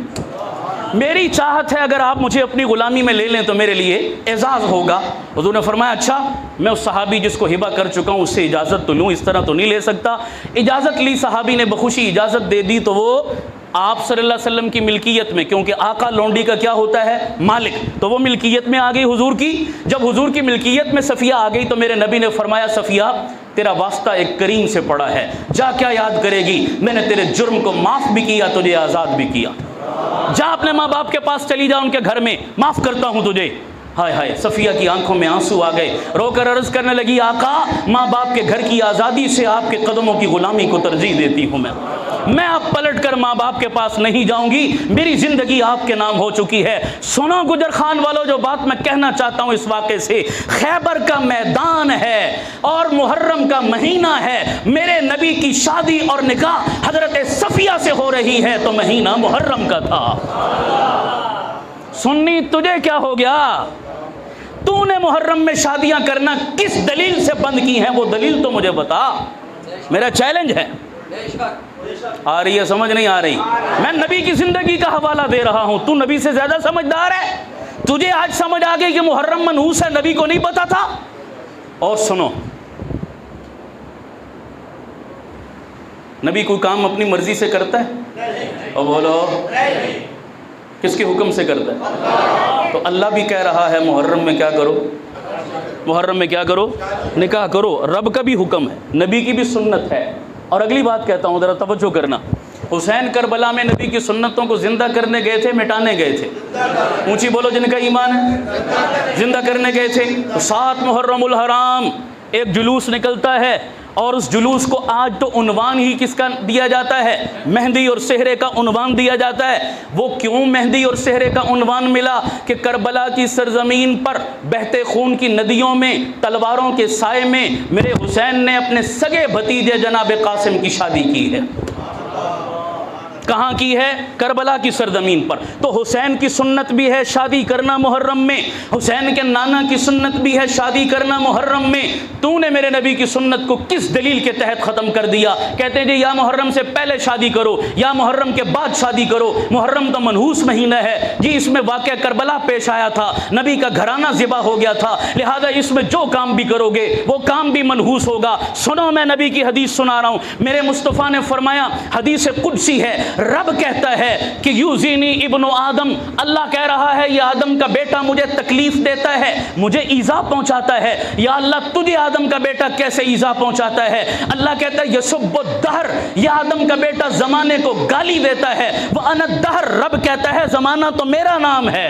میری چاہت ہے اگر آپ مجھے اپنی غلامی میں لے لیں تو میرے لیے اعزاز ہوگا۔ حضور نے فرمایا اچھا، میں اس صحابی جس کو ہبہ کر چکا ہوں اس سے اجازت تو لوں، اس طرح تو نہیں لے سکتا۔ اجازت لی، صحابی نے بخوشی اجازت دے دی، تو وہ آپ صلی اللہ علیہ وسلم کی ملکیت میں، کیونکہ آقا لونڈی کا کیا ہوتا ہے؟ مالک، تو وہ ملکیت میں آ گئی حضور کی۔ جب حضور کی ملکیت میں صفیہ آ گئی تو میرے نبی نے فرمایا صفیہ تیرا واسطہ ایک کریم سے پڑا ہے، جا کیا یاد کرے گی، میں نے تیرے جرم کو معاف بھی کیا، تجھے آزاد بھی کیا، جا اپنے ماں باپ کے پاس چلی جا، ان کے گھر میں، معاف کرتا ہوں تجھے۔ ہائے ہائے، صفیہ کی آنکھوں میں آنسو آ گئے، رو کر عرض کرنے لگی آقا ماں باپ کے گھر کی آزادی سے آپ کے قدموں کی غلامی کو ترجیح دیتی ہوں میں اب پلٹ کر ماں باپ کے پاس نہیں جاؤں گی، میری زندگی آپ کے نام ہو چکی ہے۔ سنو گجر خان والوں، جو بات میں کہنا چاہتا ہوں اس واقعے سے، خیبر کا میدان ہے اور محرم کا مہینہ ہے، میرے نبی کی شادی اور نکاح حضرت صفیہ سے ہو رہی ہے تو مہینہ محرم کا تھا۔ سنی تجھے کیا ہو گیا؟ تو نے محرم میں شادیاں کرنا کس دلیل سے بند کی ہیں؟ وہ دلیل تو مجھے بتا، میرا چیلنج ہے۔ آ رہی ہے سمجھ؟ نہیں آ رہی؟ میں نبی کی زندگی کا حوالہ دے رہا ہوں، تو نبی سے زیادہ سمجھدار ہے، تجھے آج سمجھ آ گئی کہ محرم منحوس ہے، نبی کو نہیں پتا تھا۔ اور سنو، نبی کوئی کام اپنی مرضی سے کرتا ہے؟ اور بولو کس کے حکم سے کرتا ہے؟ تو اللہ بھی کہہ رہا ہے محرم میں کیا کرو؟ محرم میں کیا کرو؟ نکاح کرو۔ رب کا بھی حکم ہے، نبی کی بھی سنت ہے۔ اور اگلی بات کہتا ہوں، ذرا توجہ کرنا، حسین کربلا میں نبی کی سنتوں کو زندہ کرنے گئے تھے، مٹانے گئے تھے؟ اونچی بولو جن کا ایمان ہے، زندہ کرنے گئے تھے۔ 7 محرم الحرام ایک جلوس نکلتا ہے، اور اس جلوس کو آج تو عنوان ہی کس کا دیا جاتا ہے؟ مہندی اور صحرے کا عنوان دیا جاتا ہے۔ وہ کیوں مہندی اور صحرے کا عنوان ملا؟ کہ کربلا کی سرزمین پر بہتے خون کی ندیوں میں، تلواروں کے سائے میں میرے حسین نے اپنے سگے بھتیجے جناب قاسم کی شادی کی ہے۔ کہاں کی ہے؟ کربلا کی سرزمین پر۔ تو حسین کی سنت بھی ہے شادی کرنا محرم میں، حسین کے نانا کی سنت بھی ہے شادی کرنا محرم میں۔ تو نے میرے نبی کی سنت کو کس دلیل کے تحت ختم کر دیا؟ کہتے ہیں جی یا محرم سے پہلے شادی کرو یا محرم کے بعد شادی کرو۔ محرم تو منحوس مہینہ ہے جی، اس میں واقعہ کربلا پیش آیا تھا، نبی کا گھرانہ ذبح ہو گیا تھا، لہذا اس میں جو کام بھی کرو گے وہ کام بھی منحوس ہوگا۔ سنو میں نبی کی حدیث سنا رہا ہوں، میرے مصطفیٰ نے فرمایا، حدیث قدسی ہے، رب کہتا ہے کہ یوزینی ابن آدم، اللہ کہہ رہا ہے یہ آدم کا بیٹا مجھے تکلیف دیتا ہے، مجھے ایذا پہنچاتا ہے۔ یا اللہ تجھے آدم کا بیٹا کیسے ایذا پہنچاتا ہے؟ اللہ کہتا ہے یسب الدہر، یہ آدم کا بیٹا زمانے کو گالی دیتا ہے، وَأَنَا الدَّهْرُ، رب کہتا ہے زمانہ تو میرا نام ہے۔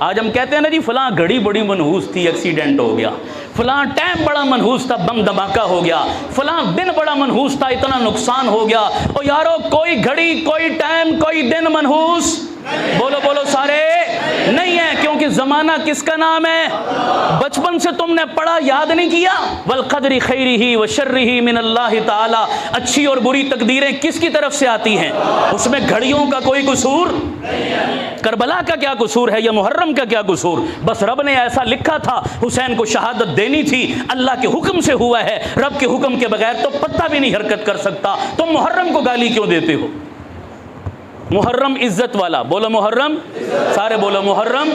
آج ہم کہتے ہیں نا جی فلاں گھڑی بڑی منحوس تھی، ایکسیڈنٹ ہو گیا، فلاں ٹائم بڑا منحوس تھا، بم دھماکہ ہو گیا، فلاں دن بڑا منحوس تھا، اتنا نقصان ہو گیا۔ او یارو کوئی گھڑی، کوئی ٹائم، کوئی دن منحوس بولو بولو سارے نہیں ہے، کیونکہ زمانہ کس کا نام ہے؟ بچپن سے تم نے پڑھا، یاد نہیں کیا؟ والقدر خیرہ وشرہ من اللہ تعالی، اچھی اور بری تقدیریں کس کی طرف سے آتی ہیں؟ اس میں گھڑیوں کا کوئی قصور نہیں ہے، کربلا کا کیا قصور ہے یا محرم کا کیا قصور؟ بس رب نے ایسا لکھا تھا، حسین کو شہادت دینی تھی، اللہ کے حکم سے ہوا ہے، رب کے حکم کے بغیر تو پتہ بھی نہیں حرکت کر سکتا۔ تم محرم کو گالی کیوں دیتے ہو؟ محرم عزت والا، بولو محرم، سارے بولو محرم،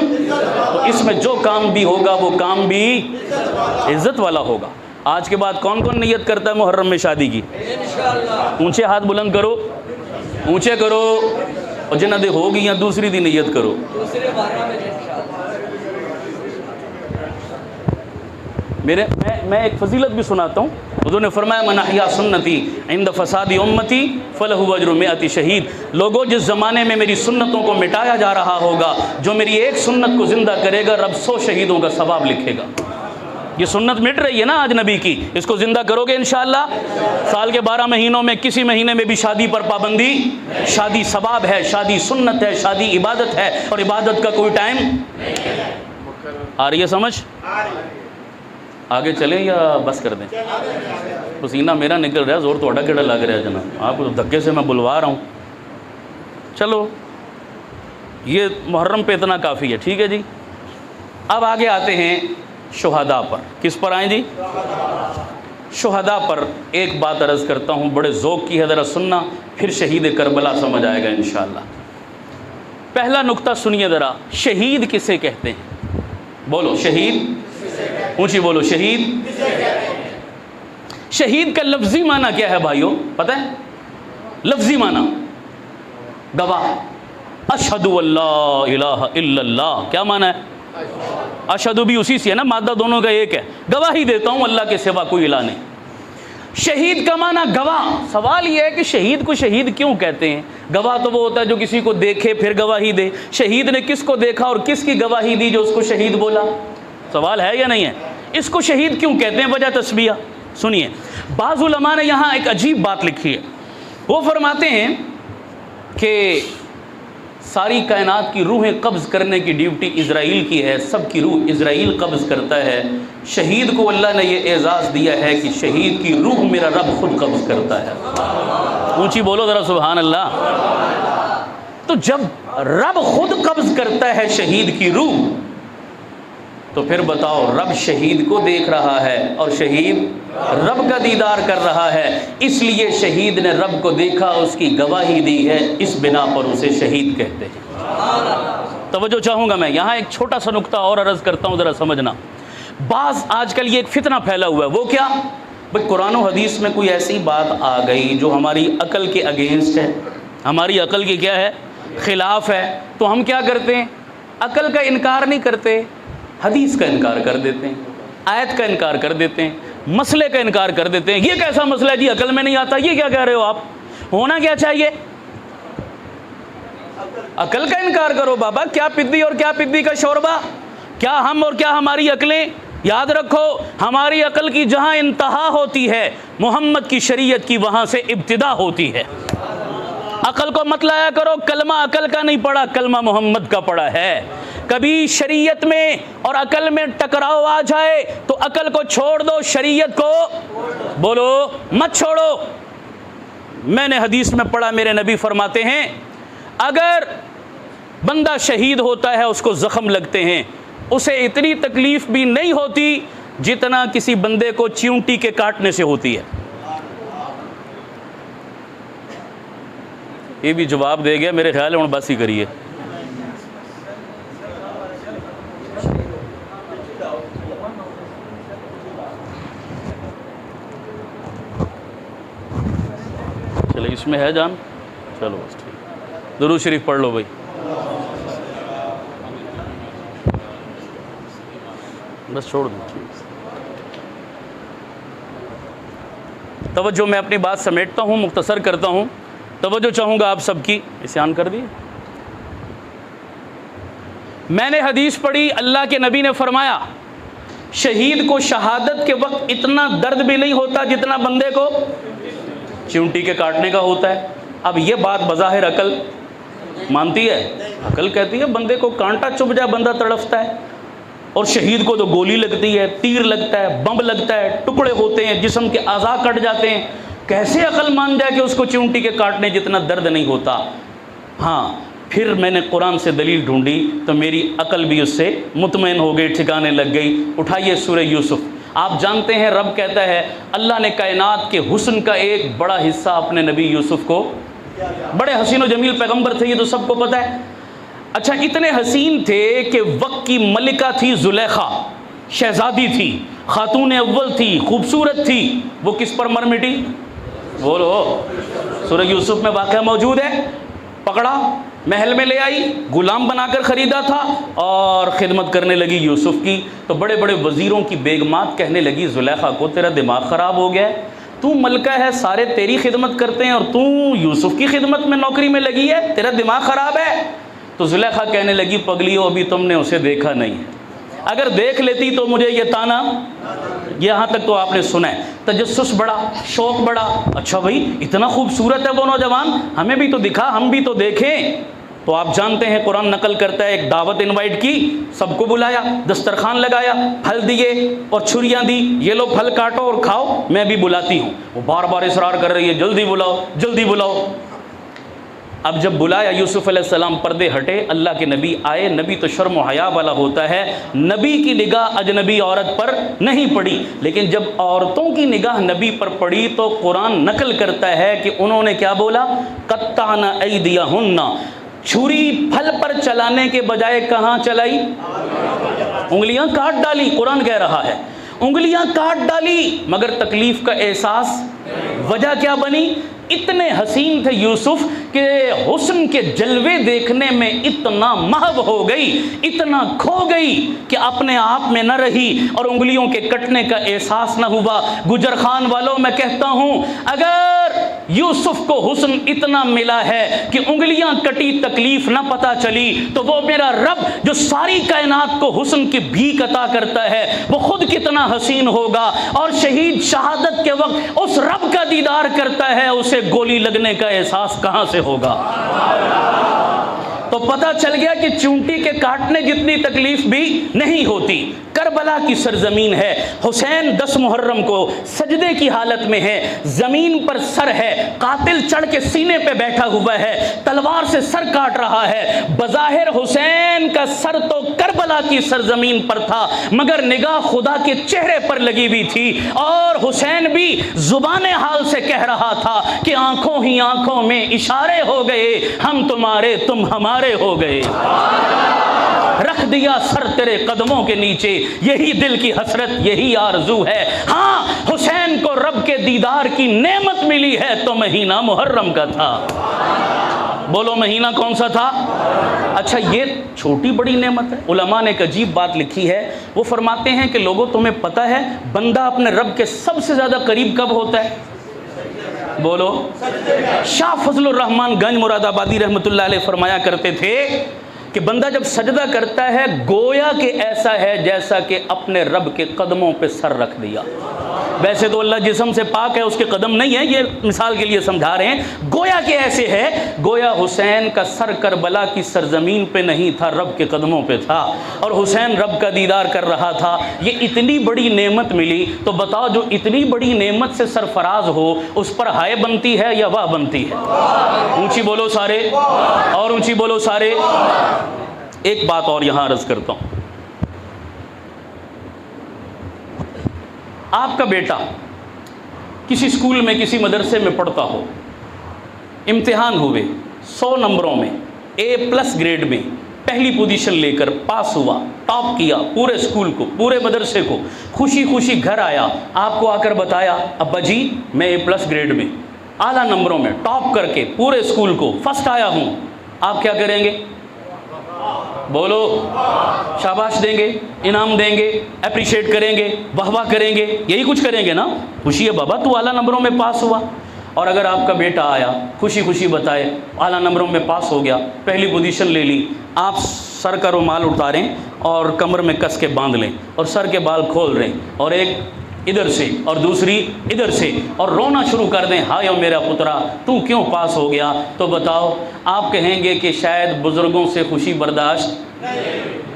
تو اس میں جو کام بھی ہوگا وہ کام بھی عزت والا ہوگا۔ آج کے بعد کون کون نیت کرتا ہے محرم میں شادی کی؟ اونچے ہاتھ بلند کرو، اونچے کرو، اور جنہ دے ہوگی یا دوسری دی نیت کرو۔ میں ایک فضیلت بھی سناتا ہوں۔ حضور نے فرمایا من احیا سنتی عند فساد امتی فلہ اجر 100 شہید، لوگوں جس زمانے میں میری سنتوں کو مٹایا جا رہا ہوگا، جو میری ایک سنت کو زندہ کرے گا رب 100 شہیدوں کا ثواب لکھے گا۔ یہ سنت مٹ رہی ہے نا آج نبی کی، اس کو زندہ کرو گے انشاءاللہ۔ سال کے 12 مہینوں میں کسی مہینے میں بھی شادی پر پابندی، شادی ثواب ہے، شادی سنت ہے، شادی عبادت ہے، اور عبادت کا کوئی ٹائم آ رہی ہے سمجھ؟ آگے چلیں یا بس کر دیں؟ پسینہ میرا نکل رہا ہے، زور توڑا کیڑا لگ رہا ہے جناب، آپ کو دھکے سے میں بلوا رہا ہوں۔ چلو یہ محرم پہ اتنا کافی ہے، ٹھیک ہے جی۔ اب آگے آتے ہیں شہداء پر۔ کس پر آئیں جی؟ شہداء پر ایک بات عرض کرتا ہوں، بڑے ذوق کی ہے، ذرا سننا، پھر شہید کربلا سمجھ آئے گا انشاءاللہ۔ پہلا نقطہ سنیے ذرا، شہید کسے کہتے ہیں؟ بولو شہید، اونچی بولو شہید۔ شہید کا لفظی معنی کیا ہے بھائیو؟ پتہ ہے لفظی معنی؟ گواہ۔ اشہد اللہ الہ الا اللہ، کیا معنی ہے؟ اشہد بھی اسی سے ہے نا، مادہ دونوں کا ایک ہے، گواہی دیتا ہوں اللہ کے سوا کوئی الہ نہیں۔ شہید کا معنی گواہ۔ سوال یہ ہے کہ شہید کو شہید کیوں کہتے ہیں؟ گواہ تو وہ ہوتا ہے جو کسی کو دیکھے پھر گواہی دے، شہید نے کس کو دیکھا اور کس کی گواہی دی جو اس کو شہید بولا؟ سوال ہے یا نہیں ہے؟ اس کو شہید کیوں کہتے ہیں؟ وجہ تسبیہ سنیے۔ بعض علماء نے یہاں ایک عجیب بات لکھی ہے، وہ فرماتے ہیں کہ ساری کائنات کی روحیں قبض کرنے کی ڈیوٹی اسرائیل کی ہے، سب کی روح اسرائیل قبض کرتا ہے، شہید کو اللہ نے یہ اعزاز دیا ہے کہ شہید کی روح میرا رب خود قبض کرتا ہے۔ اونچی بولو ذرا سبحان اللہ۔ تو جب رب خود قبض کرتا ہے شہید کی روح، تو پھر بتاؤ رب شہید کو دیکھ رہا ہے اور شہید رب کا دیدار کر رہا ہے، اس لیے شہید نے رب کو دیکھا، اس کی گواہی دی ہے، اس بنا پر اسے شہید کہتے ہیں۔ توجہ چاہوں گا میں یہاں ایک چھوٹا سا نقطہ اور عرض کرتا ہوں، ذرا سمجھنا۔ بعض آج کل یہ ایک فتنہ پھیلا ہوا ہے، وہ کیا؟ بھئی قرآن و حدیث میں کوئی ایسی بات آ گئی جو ہماری عقل کے اگینسٹ ہے، ہماری عقل کی کیا ہے؟ خلاف ہے، تو ہم کیا کرتے ہیں؟ عقل کا انکار نہیں کرتے، حدیث کا انکار کر دیتے ہیں، آیت کا انکار کر دیتے ہیں، مسئلے کا انکار کر دیتے ہیں۔ یہ کیسا مسئلہ ہے جی، عقل میں نہیں آتا، یہ کیا کہہ رہے ہو آپ؟ ہونا کیا چاہیے؟ عقل کا انکار کرو بابا، کیا پدی اور کیا پدی کا شوربہ، کیا ہم اور کیا ہماری عقلیں؟ یاد رکھو ہماری عقل کی جہاں انتہا ہوتی ہے محمد کی شریعت کی وہاں سے ابتدا ہوتی ہے۔ عقل کو مت لایا کرو، کلمہ عقل کا نہیں پڑھا، کلمہ محمد کا پڑھا ہے۔ کبھی شریعت میں اور عقل میں ٹکراؤ آ جائے تو عقل کو چھوڑ دو، شریعت کو بولو مت چھوڑو۔ میں نے حدیث میں پڑھا، میرے نبی فرماتے ہیں اگر بندہ شہید ہوتا ہے اس کو زخم لگتے ہیں، اسے اتنی تکلیف بھی نہیں ہوتی جتنا کسی بندے کو چیونٹی کے کاٹنے سے ہوتی ہے۔ یہ بھی جواب دے گیا، میرے خیال ہے ہوں بس ہی کریے۔ چلے اس میں ہے جان، چلو بس ٹھیک، درود شریف پڑھ لو بھائی۔ بس چھوڑ دو، توجہ، میں اپنی بات سمیٹتا ہوں، مختصر کرتا ہوں، توجہ چاہوں گا آپ سب کی۔ اسے آن کر دیے۔ میں نے حدیث پڑھی، اللہ کے نبی نے فرمایا شہید کو شہادت کے وقت اتنا درد بھی نہیں ہوتا جتنا بندے کو چیونٹی کے کاٹنے کا ہوتا ہے۔ اب یہ بات بظاہر عقل مانتی ہے؟ عقل کہتی ہے بندے کو کانٹا چبھ جائے بندہ تڑفتا ہے، اور شہید کو تو گولی لگتی ہے، تیر لگتا ہے، بم لگتا ہے، ٹکڑے ہوتے ہیں، جسم کے اعضاء کٹ جاتے ہیں، کیسے عقل مان جائے کہ اس کو چیونٹی کے کاٹنے جتنا درد نہیں ہوتا؟ ہاں، پھر میں نے قرآن سے دلیل ڈھونڈی تو میری عقل بھی اس سے مطمئن ہو گئی، ٹھکانے لگ گئی۔ اٹھائیے سورہ یوسف۔ آپ جانتے ہیں رب کہتا ہے اللہ نے کائنات کے حسن کا ایک بڑا حصہ اپنے نبی یوسف کو، بڑے حسین و جمیل پیغمبر تھے، یہ تو سب کو پتہ ہے۔ اچھا، اتنے حسین تھے کہ وقت کی ملکہ تھی زلیخا، شہزادی تھی، خاتون اول تھی، خوبصورت تھی، وہ کس پر مر مٹی؟ بولو، سورہ یوسف میں واقعہ موجود ہے۔ پکڑا، محل میں لے آئی، غلام بنا کر خریدا تھا اور خدمت کرنے لگی یوسف کی۔ تو بڑے بڑے وزیروں کی بیگمات کہنے لگی زلیخا کو تیرا دماغ خراب ہو گیا ہے، تو ملکہ ہے، سارے تیری خدمت کرتے ہیں اور تو یوسف کی خدمت میں نوکری میں لگی ہے، تیرا دماغ خراب ہے؟ تو زلیخا کہنے لگی پگلیو ابھی تم نے اسے دیکھا نہیں ہے، اگر دیکھ لیتی تو مجھے یہ تانا، یہاں تک تو آپ نے سنا ہے۔ تجسس بڑا، شوق بڑا، اچھا بھائی اتنا خوبصورت ہے وہ نوجوان، ہمیں بھی تو دکھا، ہم بھی تو دیکھیں۔ تو آپ جانتے ہیں قرآن نقل کرتا ہے ایک دعوت انوائٹ کی، سب کو بلایا، دسترخوان لگایا، پھل دیے اور چھریاں دی، یہ لو پھل کاٹو اور کھاؤ، میں بھی بلاتی ہوں۔ وہ بار بار اصرار کر رہی ہے جلدی بلاؤ جلدی بلاؤ۔ اب جب بلایا یوسف علیہ السلام، پردے ہٹے، اللہ کے نبی آئے۔ نبی تو شرم و حیا والا ہوتا ہے، نبی کی نگاہ اجنبی عورت پر نہیں پڑی، لیکن جب عورتوں کی نگاہ نبی پر پڑی تو قرآن نقل کرتا ہے کہ انہوں نے کیا بولا؟ قطعن ایدیہن، چھری پھل پر چلانے کے بجائے کہاں چلائی؟ انگلیاں کاٹ ڈالی۔ قرآن کہہ رہا ہے انگلیاں کاٹ ڈالی، مگر تکلیف کا احساس، وجہ کیا بنی؟ اتنے حسین تھے یوسف کہ حسن کے جلوے دیکھنے میں اتنا محو ہو گئی، اتنا کھو گئی کہ اپنے آپ میں نہ رہی اور انگلیوں کے کٹنے کا احساس نہ ہوا۔ گجر خان والوں میں کہتا ہوں اگر یوسف کو حسن اتنا ملا ہے کہ انگلیاں کٹی تکلیف نہ پتہ چلی، تو وہ میرا رب جو ساری کائنات کو حسن کی بھیک عطا کرتا ہے وہ خود کتنا حسین ہوگا۔ اور شہید شہادت کے وقت اس رب کا دیدار کرتا ہے، اسے گولی لگنے کا احساس کہاں سے ہوگا؟ تو پتہ چل گیا کہ چونٹی کے کاٹنے جتنی تکلیف بھی نہیں ہوتی۔ کربلا کی سرزمین ہے، حسین 10 محرم کو سجدے کی حالت میں ہے، زمین پر سر ہے، قاتل چڑھ کے سینے پہ بیٹھا ہوا ہے، تلوار سے سر کاٹ رہا ہے۔ بظاہر حسین کا سر تو کربلا کی سرزمین پر تھا، مگر نگاہ خدا کے چہرے پر لگی ہوئی تھی، اور حسین بھی زبان حال سے کہہ رہا تھا کہ آنکھوں ہی آنکھوں میں اشارے ہو گئے، ہم تمہارے تم ہمارے ہو گئے، رکھ دیا سر تیرے قدموں کے نیچے، یہی دل کی حسرت، یہی آرزو ہے۔ ہاں، حسین کو رب کے دیدار کی نعمت ملی ہے تو مہینہ محرم کا تھا۔ بولو مہینہ کون سا تھا؟ اچھا، یہ چھوٹی بڑی نعمت ہے؟ علماء نے ایک عجیب بات لکھی ہے، وہ فرماتے ہیں کہ لوگوں تمہیں پتہ ہے بندہ اپنے رب کے سب سے زیادہ قریب کب ہوتا ہے؟ بولو۔ شاہ فضل الرحمن گنج مراد آبادی رحمۃ اللہ علیہ فرمایا کرتے تھے کہ بندہ جب سجدہ کرتا ہے گویا کہ ایسا ہے جیسا کہ اپنے رب کے قدموں پہ سر رکھ دیا۔ ویسے تو اللہ جسم سے پاک ہے، اس کے قدم نہیں ہے، یہ مثال کے لیے سمجھا رہے ہیں۔ گویا کہ ایسے ہے، گویا حسین کا سر کربلا کی سرزمین پہ نہیں تھا، رب کے قدموں پہ تھا، اور حسین رب کا دیدار کر رہا تھا۔ یہ اتنی بڑی نعمت ملی، تو بتاؤ جو اتنی بڑی نعمت سے سرفراز ہو، اس پر ہائے بنتی ہے یا واہ بنتی ہے؟ اونچی بولو سارے، اور اونچی بولو سارے۔ ایک بات اور یہاں عرض کرتا ہوں، آپ کا بیٹا کسی اسکول میں کسی مدرسے میں پڑھتا ہو، امتحان ہوئے 100 نمبروں میں A+ گریڈ میں پہلی پوزیشن لے کر پاس ہوا، ٹاپ کیا پورے اسکول کو، پورے مدرسے کو، خوشی خوشی گھر آیا، آپ کو آ کر بتایا ابا جی میں A+ گریڈ میں اعلیٰ نمبروں میں ٹاپ کر کے پورے اسکول کو فرسٹ آیا ہوں، آپ کیا کریں گے؟ بولو، شاباش دیں گے، انعام دیں گے، اپریشیٹ کریں گے، واہ واہ کریں گے، یہی کچھ کریں گے نا؟ خوشی ہے بابا تو اعلیٰ نمبروں میں پاس ہوا۔ اور اگر آپ کا بیٹا آیا خوشی خوشی بتائے اعلیٰ نمبروں میں پاس ہو گیا، پہلی پوزیشن لے لی، آپ سر کا رومال اتاریں اور کمر میں کس کے باندھ لیں اور سر کے بال کھول رہے ہیں، اور ایک ادھر سے اور دوسری ادھر سے، اور رونا شروع کر دیں، ہائے او میرا پترا تو کیوں پاس ہو گیا، تو بتاؤ آپ کہیں گے کہ شاید بزرگوں سے خوشی برداشت،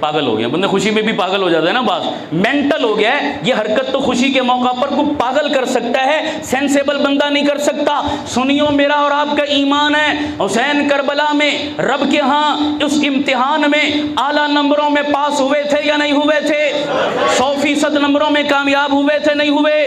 پاگل ہو گیا بندے، خوشی میں بھی پاگل ہو جاتا ہے نا، بعض مینٹل ہو گیا ہے، یہ حرکت تو خوشی کے موقع پر کوئی پاگل کر سکتا ہے، سینسیبل بندہ نہیں کر سکتا۔ سنیو، میرا اور آپ کا ایمان ہے، حسین کربلا میں رب کے ہاں اس امتحان میں اعلیٰ نمبروں میں پاس ہوئے تھے یا نہیں ہوئے تھے؟ 100% نمبروں میں کامیاب ہوئے تھے نہیں ہوئے؟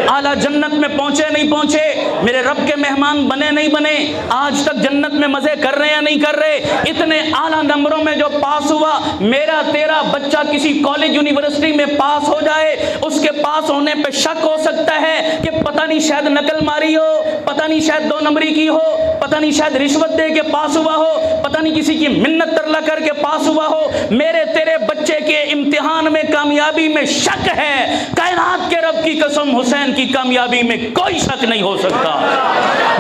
اعلیٰ جنت میں پہنچے نہیں پہنچے؟ میرے رب کے مہمان بنے نہیں بنے؟ آج تک جنت میں مزے کر رہے ہیں یا نہیں کر رہے؟ اتنے اعلیٰ نمبروں میں جو پاس ہوا، میرا تیرا بچہ کسی کالج یونیورسٹی میں پاس ہو جائے، اس کے پاس ہونے پہ شک ہو سکتا ہے کہ پتہ نہیں شاید نقل ماری ہو، پتہ نہیں شاید 2 نمبری کی ہو، پتہ نہیں شاید رشوت دے کے پاس ہوا ہو، پتہ نہیں کسی کی منت ترلا کر کے پاس ہوا ہو۔ میرے تیرے بچے کے امتحان میں کامیابی میں شک ہے، کائنات کے رب کی قسم حسین کی کامیابی میں کوئی شک نہیں ہو سکتا،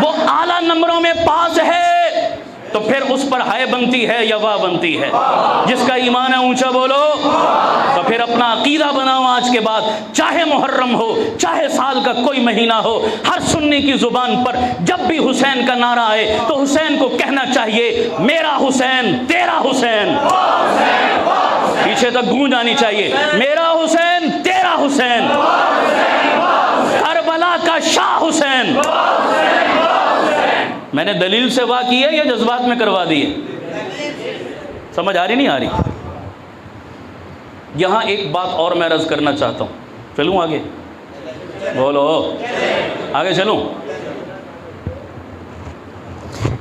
وہ اعلیٰ نمبروں میں پاس ہے، تو پھر اس پر ہائے بنتی ہے یا واہ بنتی ہے؟ جس کا ایمان ہے اونچا بولو، تو پھر اپنا عقیدہ بناؤ آج کے بعد، چاہے محرم ہو، چاہے سال کا کوئی مہینہ ہو، ہر سنی کی زبان پر جب بھی حسین کا نعرہ آئے تو حسین کو کہنا چاہیے میرا حسین تیرا حسین، پیچھے تک گونج آنی چاہیے، میرا حسین تیرا حسین، کربلا کا شاہ حسین۔ میں نے دلیل سے واہ کی ہے یا جذبات میں کروا دی ہے؟ سمجھ آ رہی نہیں آ رہی؟ یہاں ایک بات اور میں عرض کرنا چاہتا ہوں، چلوں آگے؟ بولو، آگے چلوں؟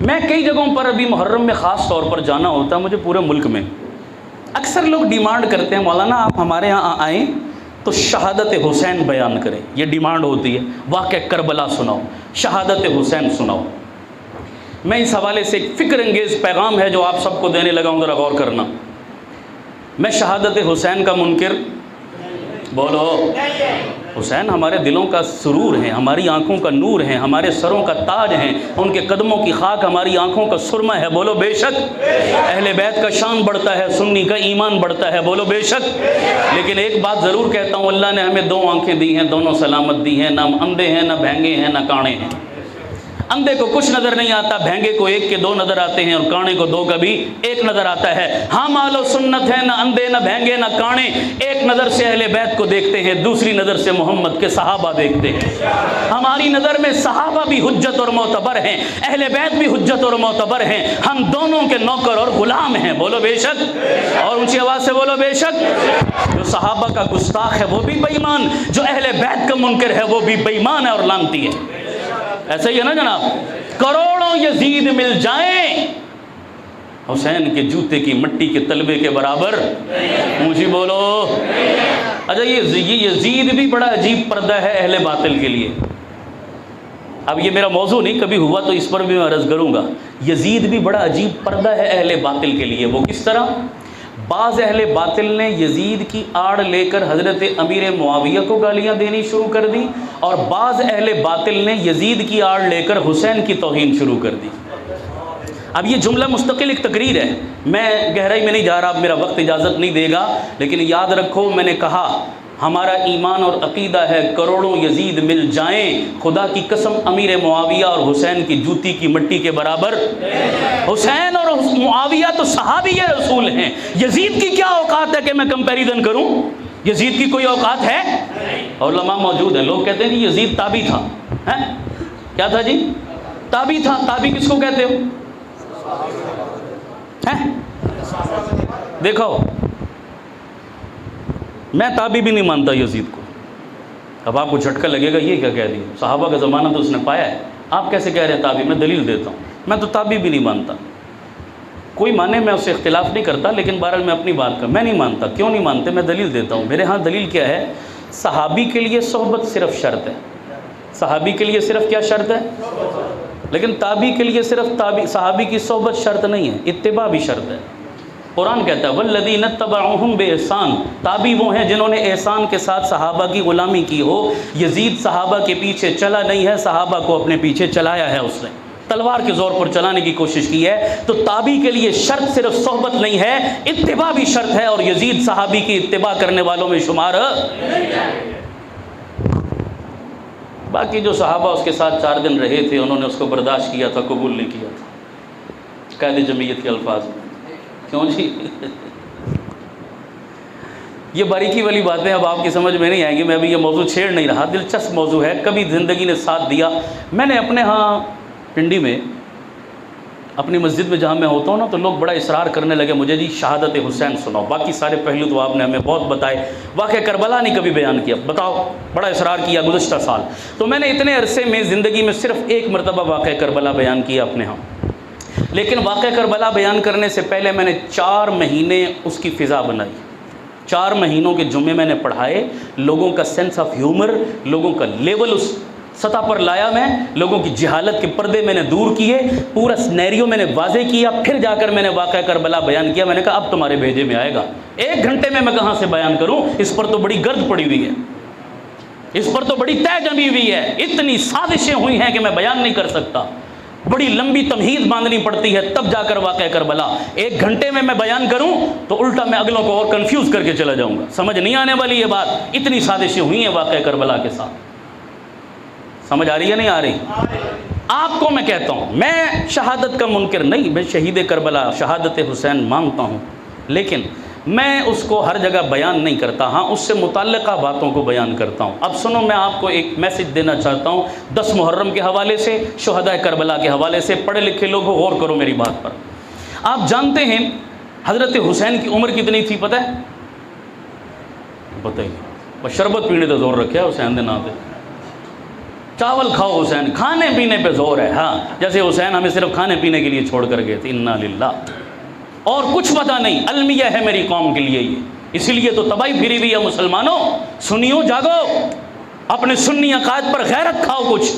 میں کئی جگہوں پر ابھی محرم میں خاص طور پر جانا ہوتا ہے مجھے، پورے ملک میں اکثر لوگ ڈیمانڈ کرتے ہیں مولانا آپ ہمارے ہاں آئیں تو شہادت حسین بیان کریں، یہ ڈیمانڈ ہوتی ہے، واقعہ کربلا سناؤ، شہادت حسین سناؤ۔ میں اس حوالے سے ایک فکر انگیز پیغام ہے جو آپ سب کو دینے لگا ہوں، ذرا غور کرنا۔ میں شہادت حسین کا منکر، بولو، حسین ہمارے دلوں کا سرور ہیں، ہماری آنکھوں کا نور ہیں، ہمارے سروں کا تاج ہیں، ان کے قدموں کی خاک ہماری آنکھوں کا سرمہ ہے، بولو بے شک۔ اہل بیت کا شان بڑھتا ہے، سنی کا ایمان بڑھتا ہے، بولو بے شک۔ لیکن ایک بات ضرور کہتا ہوں، اللہ نے ہمیں 2 آنکھیں دی ہیں، دونوں سلامت دی ہیں، نہ ہم اندھے ہیں نہ بھینگے ہیں نہ کانے ہیں۔ اندھے کو کچھ نظر نہیں آتا، بھینگے کو 1 کے 2 نظر آتے ہیں، اور کانے کو 2 کا بھی 1 نظر آتا ہے۔ ہم اہل سنت ہیں، نہ اندھے نہ بھینگے نہ کانے، ایک نظر سے اہل بیت کو دیکھتے ہیں، دوسری نظر سے محمد کے صحابہ دیکھتے ہیں۔ ہماری نظر میں صحابہ بھی حجت اور معتبر ہیں، اہل بیت بھی حجت اور معتبر ہیں، ہم دونوں کے نوکر اور غلام ہیں، بولو بے شک، اور اونچی آواز سے بولو بے شک۔ جو صحابہ کا گستاخ ہے وہ بھی بے ایمان، جو اہل بیت کا منکر ہے وہ بھی بے ایمان ہے اور لعنتی ہے۔ ایسا ہی ہے نا جناب؟ کروڑوں یزید مل جائیں، حسین کے جوتے کی مٹی کے تلبے کے برابر، اونچی بولو۔ اچھا یہ یزید بھی بڑا عجیب پردہ ہے اہل باطل کے لیے۔ اب یہ میرا موضوع نہیں، کبھی ہوا تو اس پر بھی میں عرض کروں گا۔ یزید بھی بڑا عجیب پردہ ہے اہل باطل کے لیے۔ وہ کس طرح؟ بعض اہل باطل نے یزید کی آڑ لے کر حضرت امیر معاویہ کو گالیاں دینی شروع کر دی، اور بعض اہل باطل نے یزید کی آڑ لے کر حسین کی توہین شروع کر دی۔ اب یہ جملہ مستقل ایک تقریر ہے، میں گہرائی میں نہیں جا رہا، اب میرا وقت اجازت نہیں دے گا، لیکن یاد رکھو میں نے کہا ہمارا ایمان اور عقیدہ ہے کروڑوں یزید مل جائیں، خدا کی قسم امیر معاویہ اور حسین کی جوتی کی مٹی کے برابر۔ حسین اور معاویہ تو صحابی رسول ہیں، یزید کی کیا اوقات ہے کہ میں کمپیریزن کروں؟ یزید کی کوئی اوقات ہے؟ علماء موجود ہیں، لوگ کہتے ہیں جی یزید تابی تھا۔ کیا تھا جی؟ تابی تھا۔ تابی کس کو کہتے ہو؟ دیکھو میں تابی بھی نہیں مانتا یزید کو۔ اب آپ کو جھٹکا لگے گا یہ کیا کہہ دیا، صحابہ کا زمانہ تو اس نے پایا ہے، آپ کیسے کہہ رہے ہیں تابی؟ میں دلیل دیتا ہوں، میں تو تابی بھی نہیں مانتا۔ کوئی مانے میں اس سے اختلاف نہیں کرتا، لیکن بہرحال میں اپنی بات کا میں نہیں مانتا۔ کیوں نہیں مانتے؟ میں دلیل دیتا ہوں۔ میرے ہاں دلیل کیا ہے؟ صحابی کے لیے صحبت صرف شرط ہے، صحابی کے لیے صرف کیا شرط ہے؟ لیکن تابی کے لیے صرف صحابی کی صحبت شرط نہیں ہے، اتباع بھی شرط ہے۔ قرآن کہتا ہے والذین اتبعوہم باحسان، تابی وہ ہیں جنہوں نے احسان کے ساتھ صحابہ کی غلامی کی ہو۔ یزید صحابہ کے پیچھے چلا نہیں ہے، صحابہ کو اپنے پیچھے چلایا ہے، اس نے تلوار کے زور پر چلانے کی کوشش کی ہے۔ تو تابی کے لیے شرط صرف صحبت نہیں ہے، اتباع بھی شرط ہے، اور یزید صحابی کی اتباع کرنے والوں میں شمار باقی جو صحابہ اس کے ساتھ 4 دن رہے تھے انہوں نے اس کو برداشت کیا تھا، قبول نہیں کیا تھا، قائد جمعیت کے الفاظ میں۔ کیوں جی؟ یہ باریکی والی باتیں اب آپ کی سمجھ میں نہیں آئیں گی، میں ابھی یہ موضوع چھیڑ نہیں رہا، دلچسپ موضوع ہے، کبھی زندگی نے ساتھ دیا۔ میں نے اپنے ہاں پنڈی میں اپنی مسجد میں جہاں میں ہوتا ہوں نا، تو لوگ بڑا اصرار کرنے لگے مجھے جی شہادت حسین سناؤ، باقی سارے پہلو تو آپ نے ہمیں بہت بتائے، واقعہ کربلا نہیں کبھی بیان کیا، بتاؤ، بڑا اصرار کیا گزشتہ سال۔ تو میں نے اتنے عرصے میں زندگی میں صرف 1 مرتبہ واقعہ کربلا بیان کیا اپنے ہاں، لیکن واقعہ کربلا بیان کرنے سے پہلے میں نے 4 مہینے اس کی فضا بنائی، 4 مہینوں کے جمعے میں نے پڑھائے، لوگوں کا سینس آف ہیومر، لوگوں کا لیول اس سطح پر لایا، میں لوگوں کی جہالت کے پردے میں نے دور کیے، پورا سینیریو میں نے واضح کیا، پھر جا کر میں نے واقعہ کربلا بیان کیا۔ میں نے کہا اب تمہارے بھیجے میں آئے گا، 1 گھنٹے میں کہاں سے بیان کروں، اس پر تو بڑی گرد پڑی ہوئی ہے، اس پر تو بڑی طے جمی ہوئی ہے، اتنی سازشیں ہوئی ہیں کہ میں بیان نہیں کر سکتا، بڑی لمبی تمہید باندھنی پڑتی ہے تب جا کر واقعہ کربلا۔ 1 گھنٹے میں بیان کروں تو الٹا میں اگلوں کو اور کنفیوز کر کے چلا جاؤں گا، سمجھ نہیں آنے والی یہ بات، اتنی سازشیں ہوئی ہیں واقعہ کربلا کے ساتھ۔ سمجھ آ رہی ہے نہیں آ رہی؟ آپ کو میں کہتا ہوں، میں شہادت کا منکر نہیں، میں شہید کربلا شہادت حسین مانتا ہوں، لیکن میں اس کو ہر جگہ بیان نہیں کرتا، ہاں اس سے متعلقہ باتوں کو بیان کرتا ہوں۔ اب سنو، میں آپ کو ایک میسج دینا چاہتا ہوں 10 محرم کے حوالے سے، شہداء کربلا کے حوالے سے۔ پڑھے لکھے لوگ غور کرو میری بات پر۔ آپ جانتے ہیں حضرت حسین کی عمر کتنی تھی پتہ ہے؟ بتائیے، بس شربت پینے تو زور رکھے حسین دے نام پہ، چاول کھاؤ حسین، کھانے پینے پہ زور ہے، ہاں جیسے حسین ہمیں صرف کھانے پینے کے لیے چھوڑ کر گئے تھے، انا للہ، اور کچھ پتہ نہیں، المیہ ہے میری قوم کے لیے یہ، اسی لیے تو تباہی پھری ہوئی ہے مسلمانوں۔ سنیو، جاگو، اپنے سنی عقائد پر غیرت کھاؤ کچھ۔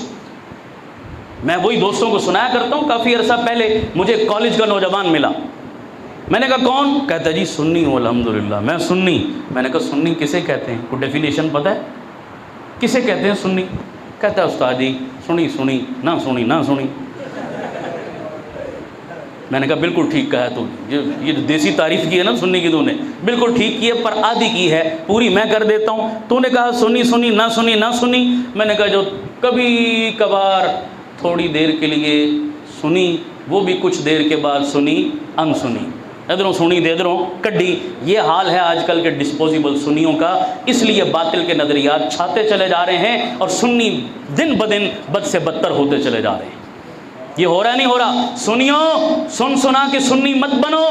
میں وہی دوستوں کو سنایا کرتا ہوں، کافی عرصہ پہلے مجھے کالج کا نوجوان ملا، میں نے کہا کون؟ کہتا جی سنی ہوں الحمدللہ، میں سنی۔ میں نے کہا سنی کسے کہتے ہیں، کوئی ڈیفینیشن پتہ ہے کسے کہتے ہیں سنی؟ کہتا ہے استاد جی سنی سنی نہ سنی نہ سنی۔ میں نے کہا بالکل ٹھیک کہا تو، یہ دیسی تعریف کی ہے نا سنی کی، تو نے بالکل ٹھیک کی ہے، پر آدھی کی ہے، پوری میں کر دیتا ہوں۔ تو نے کہا سنی سنی نہ سنی نہ سنی، میں نے کہا جو کبھی کبھار تھوڑی دیر کے لیے سنی، وہ بھی کچھ دیر کے بعد سنی ان سنی، ادھروں سنی دے ادھروں کڈی۔ یہ حال ہے آج کل کے ڈسپوزیبل سنیوں کا، اس لیے باطل کے نظریات چھاتے چلے جا رہے ہیں، اور سنی دن بدن بد سے بدتر ہوتے چلے جا رہے ہیں۔ یہ ہو رہا نہیں ہو رہا؟ سنیوں، سن سنا کے سنی مت بنو،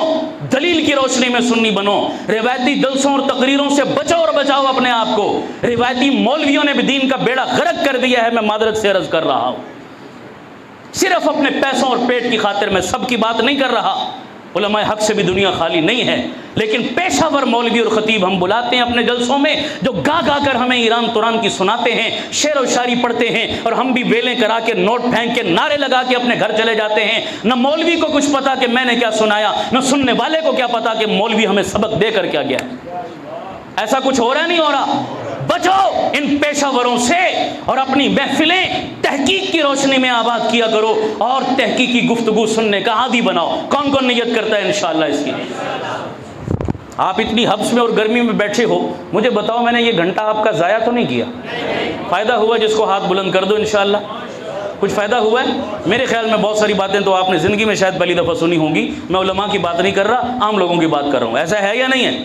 دلیل کی روشنی میں سنی بنو۔ روایتی جلسوں اور تقریروں سے بچو اور بچاؤ اپنے آپ کو۔ روایتی مولویوں نے بھی دین کا بیڑا غرق کر دیا ہے، میں معذرت سے عرض کر رہا ہوں، صرف اپنے پیسوں اور پیٹ کی خاطر میں سب کی بات نہیں کر رہا، علماء حق سے بھی دنیا خالی نہیں ہے، لیکن پیشہ ور مولوی اور خطیب ہم بلاتے ہیں اپنے جلسوں میں، جو گا گا کر ہمیں ایران توران کی سناتے ہیں، شعر و شاعری پڑھتے ہیں، اور ہم بھی ویلیں کرا کے نوٹ پھینک کے نعرے لگا کے اپنے گھر چلے جاتے ہیں۔ نہ مولوی کو کچھ پتا کہ میں نے کیا سنایا، نہ سننے والے کو کیا پتا کہ مولوی ہمیں سبق دے کر کیا گیا ہے۔ ایسا کچھ ہو رہا نہیں ہو رہا؟ بچو ان پیشہ وروں سے، اور اپنی محفلیں تحقیق کی روشنی میں آباد کیا کرو، اور تحقیقی گفتگو سننے کا عادی بناؤ۔ کون کون نیت کرتا ہے انشاءاللہ اس کی؟ آپ اتنی حبس میں اور گرمی میں بیٹھے ہو، مجھے بتاؤ میں نے یہ گھنٹہ آپ کا ضائع تو نہیں کیا؟ فائدہ ہوا؟ جس کو ہاتھ بلند کر دو انشاءاللہ کچھ فائدہ ہوا ہے؟ میرے خیال میں بہت ساری باتیں تو آپ نے زندگی میں شاید پہلی دفعہ سنی ہوں گی. میں علماء کی بات نہیں کر رہا، عام لوگوں کی بات کر رہا ہوں. ایسا ہے یا نہیں ہے؟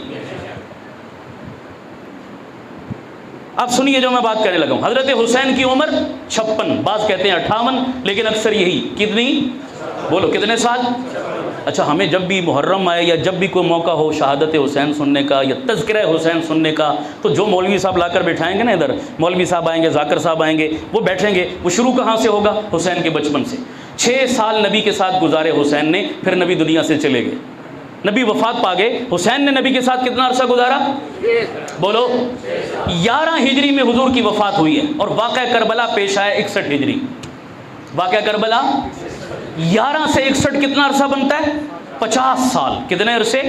اب سنیے جو میں بات کرنے لگا ہوں. حضرت حسین کی عمر 56، بعض کہتے ہیں 58، لیکن اکثر یہی. کتنی؟ بولو کتنے سال؟ اچھا، ہمیں جب بھی محرم آئے یا جب بھی کوئی موقع ہو شہادت حسین سننے کا یا تذکرہ حسین سننے کا، تو جو مولوی صاحب لا کر بٹھائیں گے نا، ادھر مولوی صاحب آئیں گے، ذاکر صاحب آئیں گے، وہ بیٹھیں گے. وہ شروع کہاں سے ہوگا؟ حسین کے بچپن سے. 6 سال نبی کے ساتھ گزارے حسین نے، پھر نبی دنیا سے چلے گئے، نبی وفات پا گئے. حسین نے نبی کے ساتھ کتنا عرصہ گزارا؟ بولو. 11 ہجری میں حضور کی وفات ہوئی ہے، اور واقعہ کربلا پیش آیا 61 ہجری. واقعہ کربلا 11 سے 61 کتنا عرصہ بنتا ہے؟ 50 سال. کتنے عرصے؟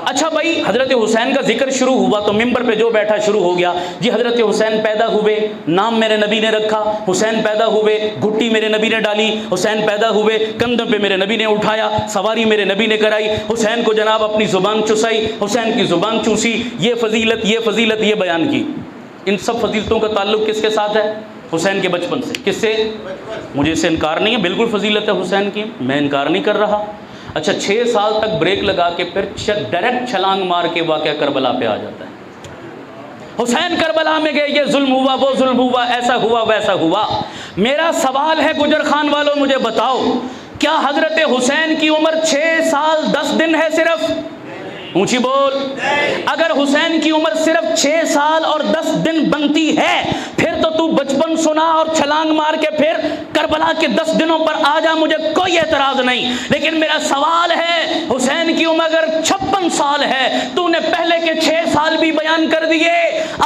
اچھا بھائی، حضرت حسین کا ذکر شروع ہوا تو ممبر پہ جو بیٹھا شروع ہو گیا، جی حضرت حسین پیدا ہوئے، نام میرے نبی نے رکھا. حسین پیدا ہوئے، گھٹی میرے نبی نے ڈالی. حسین پیدا ہوئے، کندھوں پہ میرے نبی نے اٹھایا، سواری میرے نبی نے کرائی. حسین کو جناب اپنی زبان چسائی، حسین کی زبان چوسی، یہ فضیلت یہ فضیلت یہ بیان کی. ان سب فضیلتوں کا تعلق کس کے ساتھ ہے؟ حسین کے بچپن سے. کس سے؟ مجھے اس سے انکار نہیں ہے، بالکل فضیلت ہے حسین کی، میں انکار نہیں کر رہا. اچھا، 6 سال تک بریک لگا کے پھر ڈائریکٹ چھلانگ مار کے واقعہ کربلا پہ آ جاتا ہے. حسین کربلا میں گئے، یہ ظلم ہوا، وہ ظلم ہوا، ایسا ہوا ویسا ہوا. میرا سوال ہے گجر خان والوں، مجھے بتاؤ، کیا حضرت حسین کی عمر 6 سال 10 دن ہے صرف؟ اونچی بول. اگر حسین کی عمر صرف 6 سال اور 10 دن بنتی ہے، پھر تو بچپن سنا اور چھلانگ مار کے پھر کربلا کے 10 دنوں پر آ جا، مجھے کوئی اعتراض نہیں. لیکن میرا سوال ہے، حسین کی عمر اگر 56 سال ہے، تو نے پہلے کے 6 سال بھی بیان کر دیے،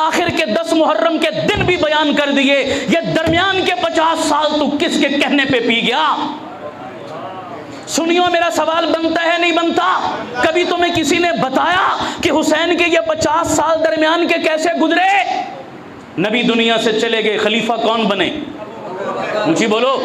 آخر کے 10 محرم کے دن بھی بیان کر دیے، یہ درمیان کے 50 سال تو کس کے کہنے پہ پی گیا؟ سنیو، میرا سوال بنتا ہے نہیں بنتا؟ کبھی تمہیں کسی نے بتایا کہ حسین کے یہ 50 سال درمیان کے کیسے گزرے؟ نبی دنیا سے چلے گئے، خلیفہ کون بنے؟ اونچی بولو.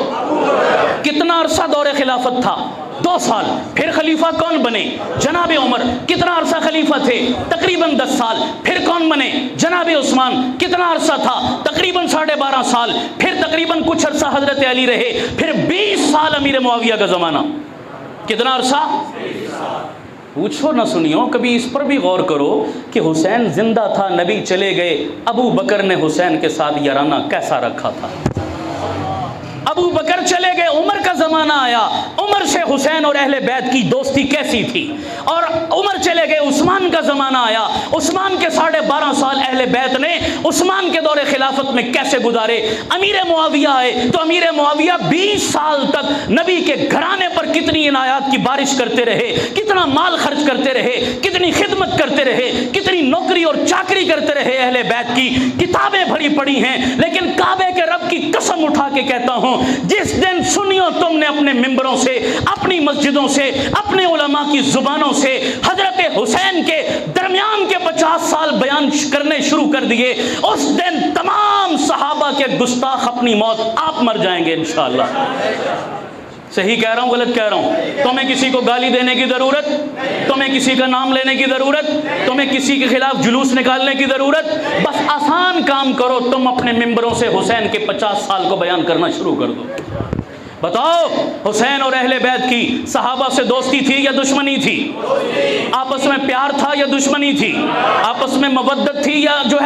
کتنا عرصہ دور خلافت تھا؟ 2 سال. پھر خلیفہ کون بنے؟ جناب عمر. کتنا عرصہ خلیفہ تھے؟ تقریباً 10 سال. پھر کون بنے؟ جناب عثمان. کتنا عرصہ تھا؟ تقریباً 12.5 سال. پھر تقریباً کچھ عرصہ حضرت علی رہے. پھر 20 سال امیر معاویہ کا زمانہ. کتنا عرصہ؟ پوچھو نہ سنیو، کبھی اس پر بھی غور کرو کہ حسین زندہ تھا، نبی چلے گئے، ابو بکر نے حسین کے ساتھ یارانہ کیسا رکھا تھا؟ ابو بکر چلے گئے، عمر کا زمانہ آیا، عمر سے حسین اور اہل بیت کی دوستی کیسی تھی؟ اور عمر چلے گئے، عثمان کا زمانہ آیا، عثمان کے 12.5 سال اہل بیت نے عثمان کے دور خلافت میں کیسے گزارے؟ امیر معاویہ آئے تو امیر معاویہ 20 سال تک نبی کے گھرانے پر کتنی عنایات کی بارش کرتے رہے، کتنا مال خرچ کرتے رہے، کتنی خدمت کرتے رہے، کتنی نوکری اور چاکری کرتے رہے. اہل بیت کی کتابیں بھری پڑی ہیں، لیکن کعبے کے رب کی قسم اٹھا کے کہتا ہوں، جس دن سنیو تم نے اپنے ممبروں سے، اپنی مسجدوں سے، اپنے علماء کی زبانوں سے حضرت حسین کے درمیان کے 50 سال بیان کرنے شروع کر دیے، اس دن تمام صحابہ کے گستاخ اپنی موت آپ مر جائیں گے انشاءاللہ. صحیح کہہ رہا ہوں غلط کہہ رہا ہوں؟ تمہیں کسی کو گالی دینے کی ضرورت، تمہیں کسی کا نام لینے کی ضرورت، تمہیں کسی کے خلاف جلوس نکالنے کی ضرورت؟ بس آسان کام کرو، تم اپنے ممبروں سے حسین کے 50 سال کو بیان کرنا شروع کر دو. بتاؤ، حسین اور اہل بیت کی صحابہ سے دوستی تھی یا دشمنی تھی؟ آپس میں پیار تھا یا دشمنی تھی؟ آپس میں مودت تھی یا جو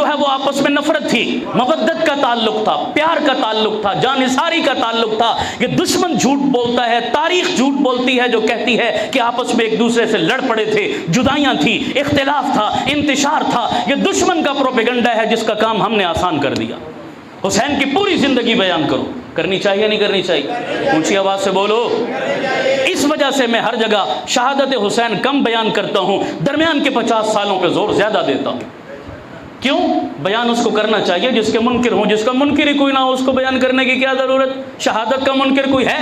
ہے وہ آپس میں نفرت تھی؟ مودت کا تعلق تھا، پیار کا تعلق تھا، جانثاری کا تعلق تھا. یہ دشمن جھوٹ بولتا ہے، تاریخ جھوٹ بولتی ہے جو کہتی ہے کہ آپس میں ایک دوسرے سے لڑ پڑے تھے، جدائیاں تھی، اختلاف تھا، انتشار تھا. یہ دشمن کا پروپیگنڈا ہے جس کا کام ہم نے آسان کر دیا. حسین کی پوری زندگی بیان کرو. کرنی چاہیے نہیں کرنی چاہیے؟ اونچی آواز سے بولو. اس وجہ سے میں ہر جگہ شہادت حسین کم بیان کرتا ہوں، درمیان کے 50 سالوں پہ زور زیادہ دیتا ہوں. کیوں؟ بیان اس کو کرنا چاہیے جس کے منکر ہوں. جس کا منکر ہی کوئی نہ ہو، اس کو بیان کرنے کی کیا ضرورت؟ شہادت کا منکر کوئی ہے؟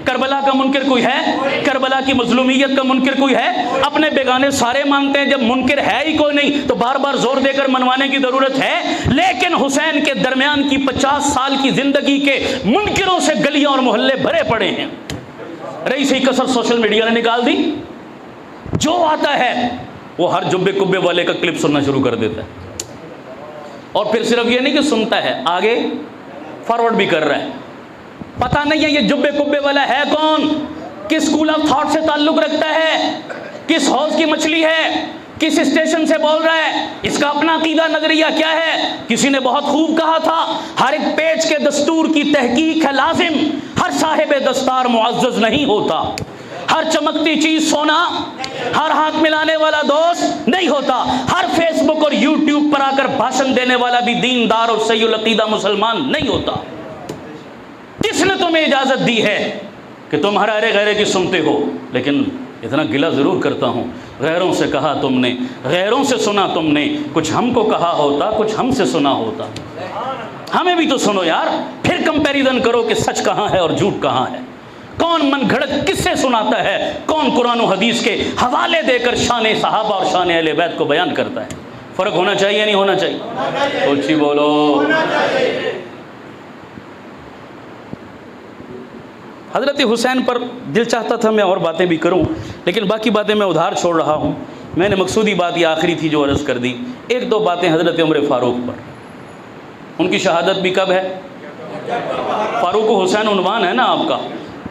کربلا کا منکر کوئی ہے؟ کربلا کی مظلومیت کا منکر کوئی ہے؟ اپنے بیگانے سارے مانتے ہیں، جب منکر ہے ہی کوئی نہیں تو بار بار زور دے کر منوانے کی ضرورت ہے؟ لیکن حسین کے درمیان کی 50 سال کی زندگی کے منکروں سے گلیاں اور محلے بھرے پڑے ہیں. رہی سی کسر سوشل میڈیا نے نکال دی. جو آتا ہے وہ ہر جبے کبے والے کا کلپ سننا شروع کر دیتا ہے، اور پھر صرف یہ نہیں کہ سنتا ہے، آگے فارورڈ بھی کر رہا ہے۔ پتہ نہیں ہے یہ جبے کبے والا ہے کون، کس اسکول آف تھاٹ سے تعلق رکھتا ہے، کس حوض کی مچھلی ہے، کس اسٹیشن سے بول رہا ہے، اس کا اپنا عقیدہ نظریہ کیا ہے۔ کسی نے بہت خوب کہا تھا، ہر ایک پیج کے دستور کی تحقیق ہے لازم، ہر صاحب دستار معزز نہیں ہوتا، ہر چمکتی چیز سونا، ہر ہاتھ ملانے والا دوست نہیں ہوتا، ہر فیس بک اور یوٹیوب پر آ کر بھاشن دینے والا بھی دیندار اور صحیح العقیدہ مسلمان نہیں ہوتا۔ کس نے تمہیں اجازت دی ہے کہ تم ہر ارے غیرے کی سنتے ہو؟ لیکن اتنا گلہ ضرور کرتا ہوں، غیروں سے کہا تم نے، غیروں سے سنا تم نے، کچھ ہم کو کہا ہوتا، کچھ ہم سے سنا ہوتا، ہمیں بھی تو سنو یار، پھر کمپیریزن کرو کہ سچ کہاں ہے اور جھوٹ کہاں ہے، کون من گھڑت کس سے سناتا ہے، کون قرآن و حدیث کے حوالے دے کر شان صحابہ اور شان اہل بیت کو بیان کرتا ہے۔ فرق ہونا چاہیے نہیں ہونا چاہیے؟ اونچی بولو۔ حضرت حسین پر دل چاہتا تھا میں اور باتیں بھی کروں، لیکن باقی باتیں میں ادھار چھوڑ رہا ہوں۔ میں نے مقصودی بات یہ آخری تھی جو عرض کر دی۔ ایک دو باتیں حضرت عمر فاروق پر، ان کی شہادت بھی کب ہے؟ فاروق و حسین عنوان ہے نا آپ کا،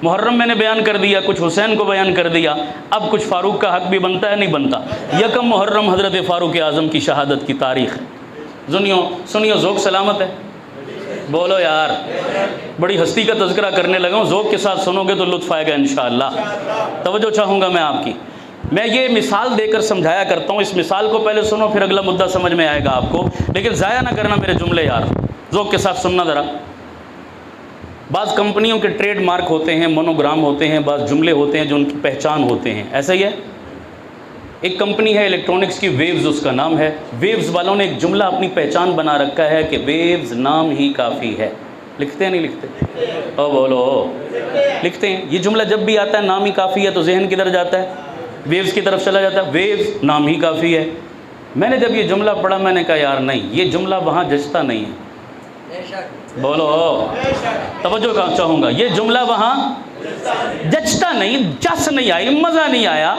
محرم میں نے بیان کر دیا، کچھ حسین کو بیان کر دیا، اب کچھ فاروق کا حق بھی بنتا ہے نہیں بنتا۔ یکم محرم حضرت فاروق اعظم کی شہادت کی تاریخ ہے۔ سنیو ذوق سلامت ہے، بولو یار، بڑی ہستی کا تذکرہ کرنے لگا ہوں، ذوق کے ساتھ سنو گے تو لطف آئے گا انشاءاللہ۔ توجہ چاہوں گا میں آپ کی، میں یہ مثال دے کر سمجھایا کرتا ہوں، اس مثال کو پہلے سنو پھر اگلا مدعا سمجھ میں آئے گا آپ کو، لیکن ضائع نہ کرنا میرے جملے یار، ذوق کے ساتھ سننا ذرا۔ بعض کمپنیوں کے ٹریڈ مارک ہوتے ہیں، مونوگرام ہوتے ہیں، بعض جملے ہوتے ہیں جو ان کی پہچان ہوتے ہیں، ایسا ہی ہے۔ ایک کمپنی ہے الیکٹرانکس کی، ویوز اس کا نام ہے، ویوز والوں نے ایک جملہ اپنی پہچان بنا رکھا ہے کہ ویوز نام ہی کافی ہے۔ لکھتے ہیں نہیں لکھتے؟ او بولو، لکھتے ہیں۔ یہ جملہ جب بھی آتا ہے نام ہی کافی ہے تو ذہن کدھر جاتا ہے؟ ویوز کی طرف چلا جاتا ہے، ویوز نام ہی کافی ہے۔ میں نے جب یہ جملہ پڑھا میں نے کہا یار نہیں، یہ جملہ وہاں جچتا نہیں ہے۔ بولو، توجہ کا چاہوں گا، یہ جملہ وہاں جچتا نہیں، جس نہیں آئی، مزہ نہیں آیا،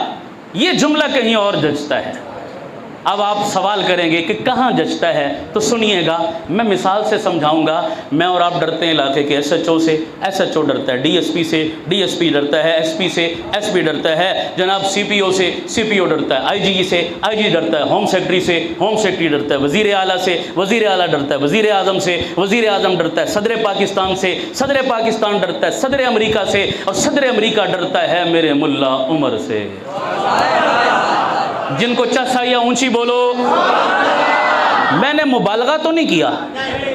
یہ جملہ کہیں اور جچتا ہے۔ اب آپ سوال کریں گے کہ کہاں جچتا ہے، تو سنیے گا، میں مثال سے سمجھاؤں گا۔ میں اور آپ ڈرتے ہیں علاقے کے ایس ایچ او سے، ایس ایچ او ڈرتا ہے ڈی ایس پی سے، ڈی ایس پی ڈرتا ہے ایس پی سے، ایس پی ڈرتا ہے جناب سی پی او سے، سی پی او ڈرتا ہے آئی جی سے، آئی جی ڈرتا ہے ہوم سیکرٹری سے، ہوم سیکرٹری ڈرتا ہے وزیر اعلیٰ سے، وزیر اعلیٰ ڈرتا ہے وزیر اعظم سے، وزیر اعظم ڈرتا ہے صدر پاکستان سے، صدر پاکستان ڈرتا ہے صدر امریکہ سے، اور صدر امریکہ ڈرتا ہے میرے ملا عمر سے۔ جن کو چس آئی اونچی بولو۔ میں نے مبالغہ تو نہیں کیا،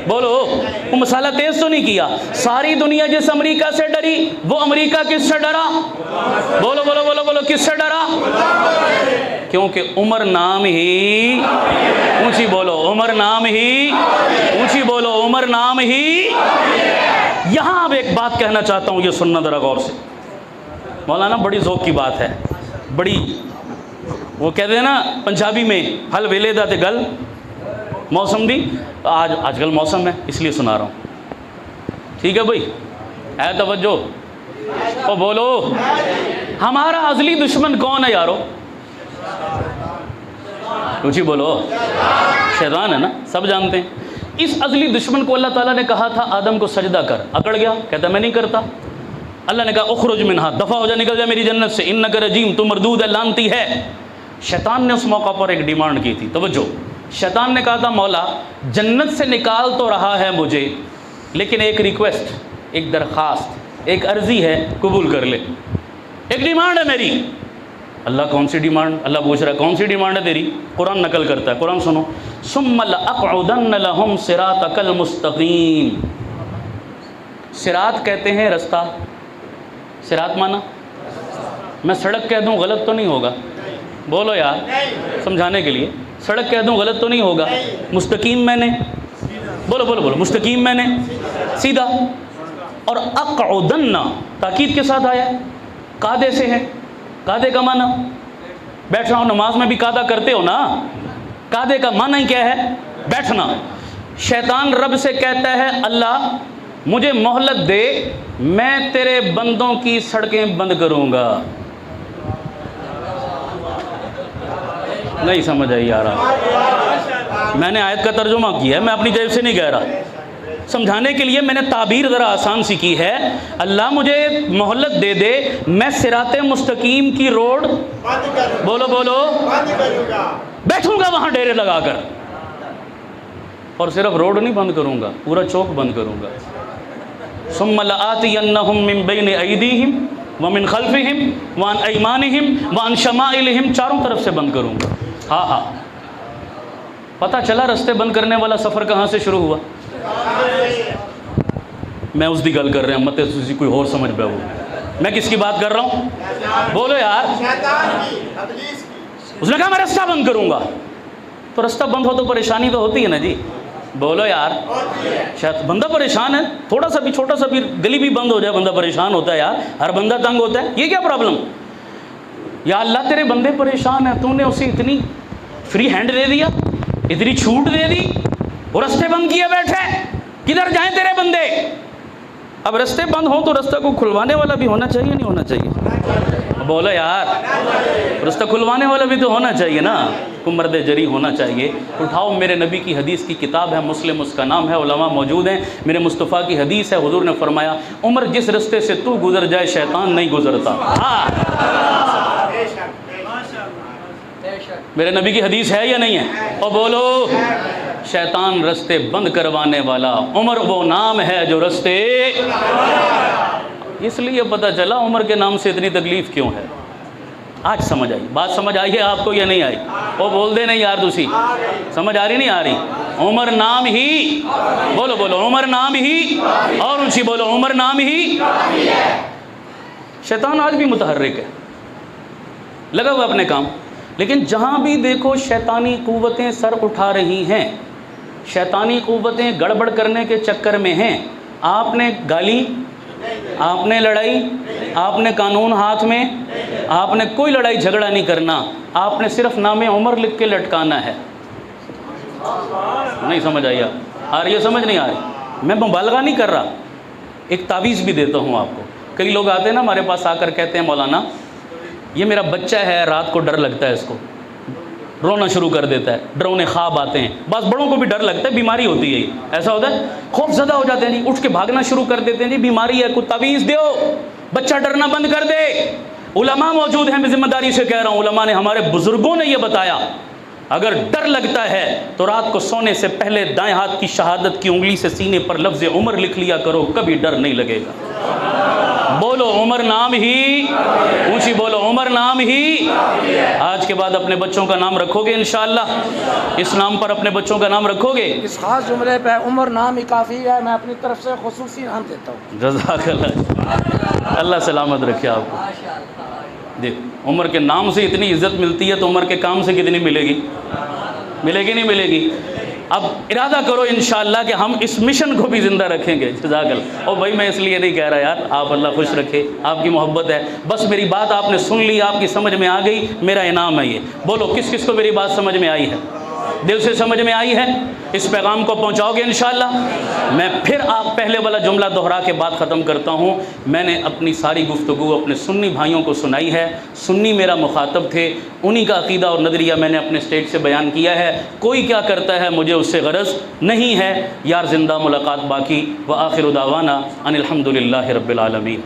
بولو، وہ مسالہ تیز تو نہیں کیا۔ ساری دنیا جس امریکہ سے ڈری، وہ امریکہ کس سے ڈرا؟ بولو بولو بولو بولو، کس سے ڈرا؟ کیونکہ عمر نام ہی، اونچی بولو، عمر نام ہی، اونچی بولو، عمر نام ہی۔ یہاں اب ایک بات کہنا چاہتا ہوں، یہ سننا ذرا غور سے مولانا، بڑی ذوق کی بات ہے، بڑی، وہ کہتے ہیں نا پنجابی میں حل ویلے دا تے گل موسم دی، آج کل موسم ہے اس لیے سنا رہا ہوں، ٹھیک ہے بھائی، ہے توجہ؟ او بولو، ہمارا ازلی دشمن کون ہے یارو؟ کچھ ہی بولو، شیطان ہے نا، سب جانتے ہیں۔ اس ازلی دشمن کو اللہ تعالیٰ نے کہا تھا آدم کو سجدہ کر، اکڑ گیا، کہتا میں نہیں کرتا۔ اللہ نے کہا اخرج منہا، دفع ہو جا، نکل جا میری جنت سے، انک رجیم، تو مردود ہے، لعنتی ہے۔ شیطان نے اس موقع پر ایک ڈیمانڈ کی تھی، توجہ، شیطان نے کہا تھا مولا جنت سے نکال تو رہا ہے مجھے، لیکن ایک ریکویسٹ، ایک درخواست، ایک عرضی ہے، قبول کر لے، ایک ڈیمانڈ ہے میری۔ اللہ کون سی ڈیمانڈ؟ اللہ پوچھ رہا ہے کون سی ڈیمانڈ ہے تیری؟ قرآن نقل کرتا ہے، قرآن سنو، ثم لأقعدن لهم صراطک المستقیم۔ صراط کہتے ہیں رستہ، صراط مانا، میں سڑک کہہ دوں غلط تو نہیں ہوگا؟ بولو یار، سمجھانے کے لیے، سڑک کہہ دوں غلط تو نہیں ہوگا؟ مستقیم میں نے، بولو بولو بولو، مستقیم میں نے سیدھا، اور اقعدن تاکید کے ساتھ آیا، قادے سے ہے، قادے کا معنی، بیٹھ رہا ہوں نماز میں بھی قادہ کرتے ہو نا، قادے کا معنی کیا ہے؟ بیٹھنا۔ شیطان رب سے کہتا ہے اللہ مجھے مہلت دے، میں تیرے بندوں کی سڑکیں بند کروں گا۔ نہیں سمجھ آئی یار، میں نے آیت کا ترجمہ کیا ہے، میں اپنی جیب سے نہیں کہہ رہا، سمجھانے کے لیے میں نے تعبیر ذرا آسان سی کی ہے۔ اللہ مجھے مہلت دے دے، میں صراط مستقیم کی روڈ بولو بولو بیٹھوں گا وہاں ڈیرے لگا کر، اور صرف روڈ نہیں بند کروں گا، پورا چوک بند کروں گا۔ ثم لآتینہم من بین ایدیہم ومن خلفہم وعن ایمانہم وعن شمائلہم، چاروں طرف سے بند کروں گا۔ ہاں ہاں، پتہ چلا رستے بند کرنے والا سفر کہاں سے شروع ہوا؟ میں اس دی گل کر رہا ہوں، مت تسی کوئی اور سمجھ پہ ہو، میں کس کی بات کر رہا ہوں؟ بولو یار۔ اس نے کہا میں رستہ بند کروں گا، تو رستہ بند ہو تو پریشانی تو ہوتی ہے نا جی، بولو یار۔ شاید بندہ پریشان ہے، تھوڑا سا بھی چھوٹا سا بھی گلی بھی بند ہو جائے بندہ پریشان ہوتا ہے یار، ہر بندہ تنگ ہوتا ہے، یہ کیا پرابلم؟ یا اللہ تیرے بندے پریشان ہیں، تو نے اسے اتنی فری ہینڈ دے دیا، اتنی چھوٹ دے دی، وہ رستے بند کیے بیٹھے، کدھر جائیں تیرے بندے؟ اب رستے بند ہوں تو رستہ کو کھلوانے والا بھی ہونا چاہیے نہیں ہونا چاہیے؟ بولو یار، رستہ کھلوانے والا بھی تو ہونا چاہیے نا، کوئی مرد جری ہونا چاہیے۔ اٹھاؤ میرے نبی کی حدیث کی کتاب ہے مسلم، اس کا نام ہے، علماء موجود ہیں، میرے مصطفیٰ کی حدیث ہے، حضور نے فرمایا عمر جس رستے سے تو گزر جائے شیطان نہیں گزرتا۔ میرے نبی کی حدیث ہے یا نہیں ہے؟ اور بولو، شیطان رستے بند کروانے والا عمر وہ نام ہے جو رستے، اس لیے پتہ چلا عمر کے نام سے اتنی تکلیف کیوں ہے۔ آج سمجھ آئی بات، سمجھ آئی ہے آپ کو یا نہیں آئی؟ وہ بول دے نہیں یار، تسی سمجھ آ رہی نہیں آ رہی؟ عمر نام ہی، بولو بولو عمر نام ہی، اور اونچی بولو عمر نام ہی۔ شیطان آج بھی متحرک ہے، لگا ہوا اپنے کام، لیکن جہاں بھی دیکھو شیطانی قوتیں سر اٹھا رہی ہیں، شیطانی قوتیں گڑبڑ کرنے کے چکر میں ہیں۔ آپ نے گالی، آپ نے لڑائی، آپ نے قانون ہاتھ میں، آپ نے کوئی لڑائی جھگڑا نہیں کرنا، آپ نے صرف نام عمر لکھ کے لٹکانا ہے۔ نہیں سمجھ آئی؟ آ رہی ہے سمجھ نہیں آ رہی؟ میں مبالغہ نہیں کر رہا، ایک تعویذ بھی دیتا ہوں آپ کو۔ کئی لوگ آتے ہیں نا ہمارے پاس، آ کر کہتے ہیں مولانا یہ میرا بچہ ہے، رات کو ڈر لگتا ہے، اس کو رونا شروع کر دیتا ہے، ڈرونے خواب آتے ہیں، بعض بڑوں کو بھی ڈر لگتا ہے، بیماری ہوتی ہے، ایسا ہوتا ہے، خوف زدہ ہو جاتے ہیں جی، اٹھ کے بھاگنا شروع کر دیتے ہیں جی، بیماری ہے، کوئی تعویذ دیو، بچہ ڈرنا بند کر دے۔ علماء موجود ہیں، میں ذمہ داری سے کہہ رہا ہوں، علماء نے، ہمارے بزرگوں نے یہ بتایا، اگر ڈر لگتا ہے تو رات کو سونے سے پہلے دائیں ہاتھ کی شہادت کی انگلی سے سینے پر لفظ عمر لکھ لیا کرو، کبھی ڈر نہیں لگے گا۔ بولو عمر نام ہی، اونچی بولو عمر نام ہی۔ آج کے بعد اپنے بچوں کا نام رکھو گے انشاءاللہ؟ اس نام پر اپنے بچوں کا نام رکھو گے؟ اس خاص جملے پہ عمر نام ہی کافی ہے، میں اپنی طرف سے خصوصی نام دیتا ہوں۔ جزاک اللہ، اللہ سلامت رکھے آپ کو۔ دیکھ، عمر کے نام سے اتنی عزت ملتی ہے تو عمر کے کام سے کتنی ملے گی؟ ملے گی نہیں ملے گی؟ اب ارادہ کرو انشاءاللہ کہ ہم اس مشن کو بھی زندہ رکھیں گے۔ جزاک اللہ۔ اور بھائی میں اس لیے نہیں کہہ رہا یار، آپ اللہ خوش رکھے، آپ کی محبت ہے، بس میری بات آپ نے سن لی، آپ کی سمجھ میں آ گئی، میرا انعام ہے یہ۔ بولو کس کس کو میری بات سمجھ میں آئی ہے؟ دل سے سمجھ میں آئی ہے؟ اس پیغام کو پہنچاؤ گے انشاءاللہ؟ میں پھر آپ پہلے والا جملہ دہرا کے بات ختم کرتا ہوں۔ میں نے اپنی ساری گفتگو اپنے سنی بھائیوں کو سنائی ہے، سنی میرا مخاطب تھے، انہی کا عقیدہ اور نظریہ میں نے اپنے اسٹیج سے بیان کیا ہے۔ کوئی کیا کرتا ہے مجھے اس سے غرض نہیں ہے۔ یار زندہ ملاقات باقی، وآخر دعوانا ان الحمدللہ رب العالمین۔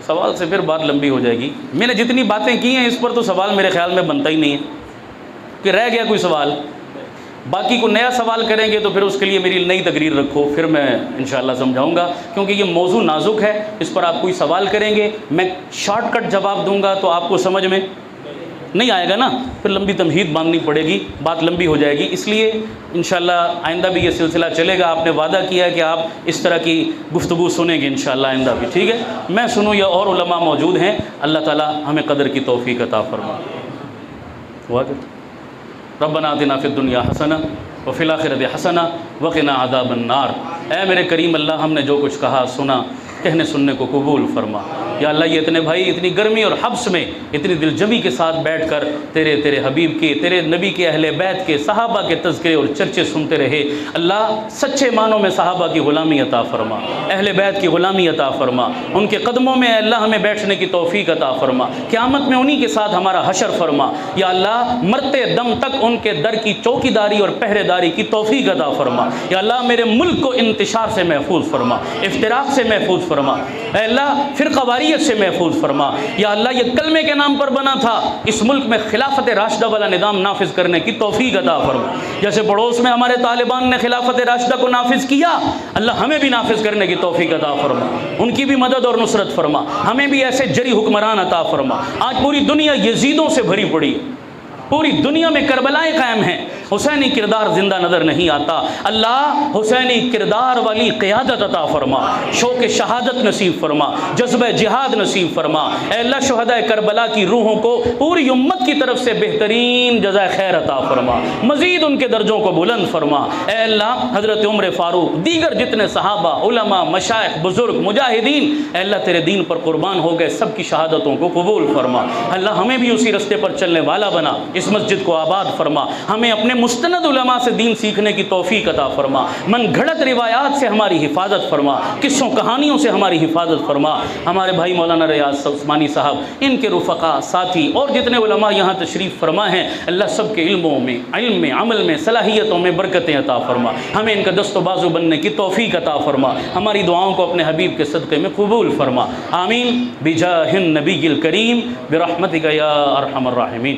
سوال سے پھر بات لمبی ہو جائے گی، میں نے جتنی باتیں کی ہیں اس پر تو سوال میرے خیال میں بنتا ہی نہیں ہے کہ رہ گیا کوئی سوال، باقی کو نیا سوال کریں گے تو پھر اس کے لیے میری نئی تقریر رکھو، پھر میں انشاءاللہ سمجھاؤں گا، کیونکہ یہ موضوع نازک ہے، اس پر آپ کوئی سوال کریں گے، میں شارٹ کٹ جواب دوں گا تو آپ کو سمجھ میں نہیں آئے گا نا، پھر لمبی تمہید باندھنی پڑے گی، بات لمبی ہو جائے گی، اس لیے انشاءاللہ آئندہ بھی یہ سلسلہ چلے گا۔ آپ نے وعدہ کیا ہے کہ آپ اس طرح کی گفتگو سنیں گے انشاءاللہ آئندہ بھی، ٹھیک ہے؟ میں سنوں یا اور علماء موجود ہیں، اللہ تعالی ہمیں قدر کی توفیق عطا فرمائے۔ ربنا آتنا فی الدنیا حسنہ وفی الآخرۃ حسنہ وقنا عذاب النار۔ اے میرے کریم اللہ، ہم نے جو کچھ کہا سنا، کہنے سننے کو قبول فرما۔ یا اللہ یہ اتنے بھائی اتنی گرمی اور حبس میں اتنی دل جمی کے ساتھ بیٹھ کر تیرے حبیب کے، تیرے نبی کے، اہل بیت کے، صحابہ کے تذکرے اور چرچے سنتے رہے۔ اللہ سچے معنوں میں صحابہ کی غلامی عطا فرما، اہل بیت کی غلامی عطا فرما، ان کے قدموں میں اللہ ہمیں بیٹھنے کی توفیق عطا فرما، قیامت میں انہی کے ساتھ ہمارا حشر فرما۔ یا اللہ مرتے دم تک ان کے در کی چوکی داری اور پہرے داری کی توفیق عطا فرما۔ یا اللہ میرے ملک کو انتشار سے محفوظ فرما، افتراق سے محفوظ فرما، اے اللہ فرقہ واریت سے محفوظ فرما۔ یا اللہ یہ کلمے کے نام پر بنا تھا، اس ملک میں خلافت راشدہ والا نظام نافذ کرنے کی توفیق عطا فرما۔ جیسے پڑوس میں ہمارے طالبان نے خلافت راشدہ کو نافذ کیا، اللہ ہمیں بھی نافذ کرنے کی توفیق عطا فرما، ان کی بھی مدد اور نصرت فرما، ہمیں بھی ایسے جری حکمران عطا فرما۔ آج پوری دنیا یزیدوں سے بھری پڑی ہے، پوری دنیا میں کربلائیں قائم ہیں، حسینی کردار زندہ نظر نہیں آتا۔ اللہ حسینی کردار والی قیادت عطا فرما، شوق شہادت نصیب فرما، جذبہ جہاد نصیب فرما۔ اے اللہ شہداء کربلا کی روحوں کو پوری امت کی طرف سے بہترین جزائے خیر عطا فرما، مزید ان کے درجوں کو بلند فرما۔ اے اللہ حضرت عمر فاروق، دیگر جتنے صحابہ، علماء، مشائخ، بزرگ، مجاہدین، اے اللہ تیرے دین پر قربان ہو گئے، سب کی شہادتوں کو قبول فرما۔ اللہ ہمیں بھی اسی رستے پر چلنے والا بنا، اس مسجد کو آباد فرما، ہمیں اپنے مستند علماء سے دین سیکھنے کی توفیق عطا فرما، من گھڑت روایات سے ہماری حفاظت فرما، قصوں کہانیوں سے ہماری حفاظت فرما۔ ہمارے بھائی مولانا ریاض عثمانی صاحب، ان کے رفقا، ساتھی اور جتنے علماء یہاں تشریف فرما ہیں، اللہ سب کے علموں میں، علم میں، عمل میں، صلاحیتوں میں برکتیں عطا فرما، ہمیں ان کا دست و بازو بننے کی توفیق عطا فرما، ہماری دعاؤں کو اپنے حبیب کے صدقے میں قبول فرما۔ آمین بجاہ النبی الکریم برحمتک یا ارحم الراحمین۔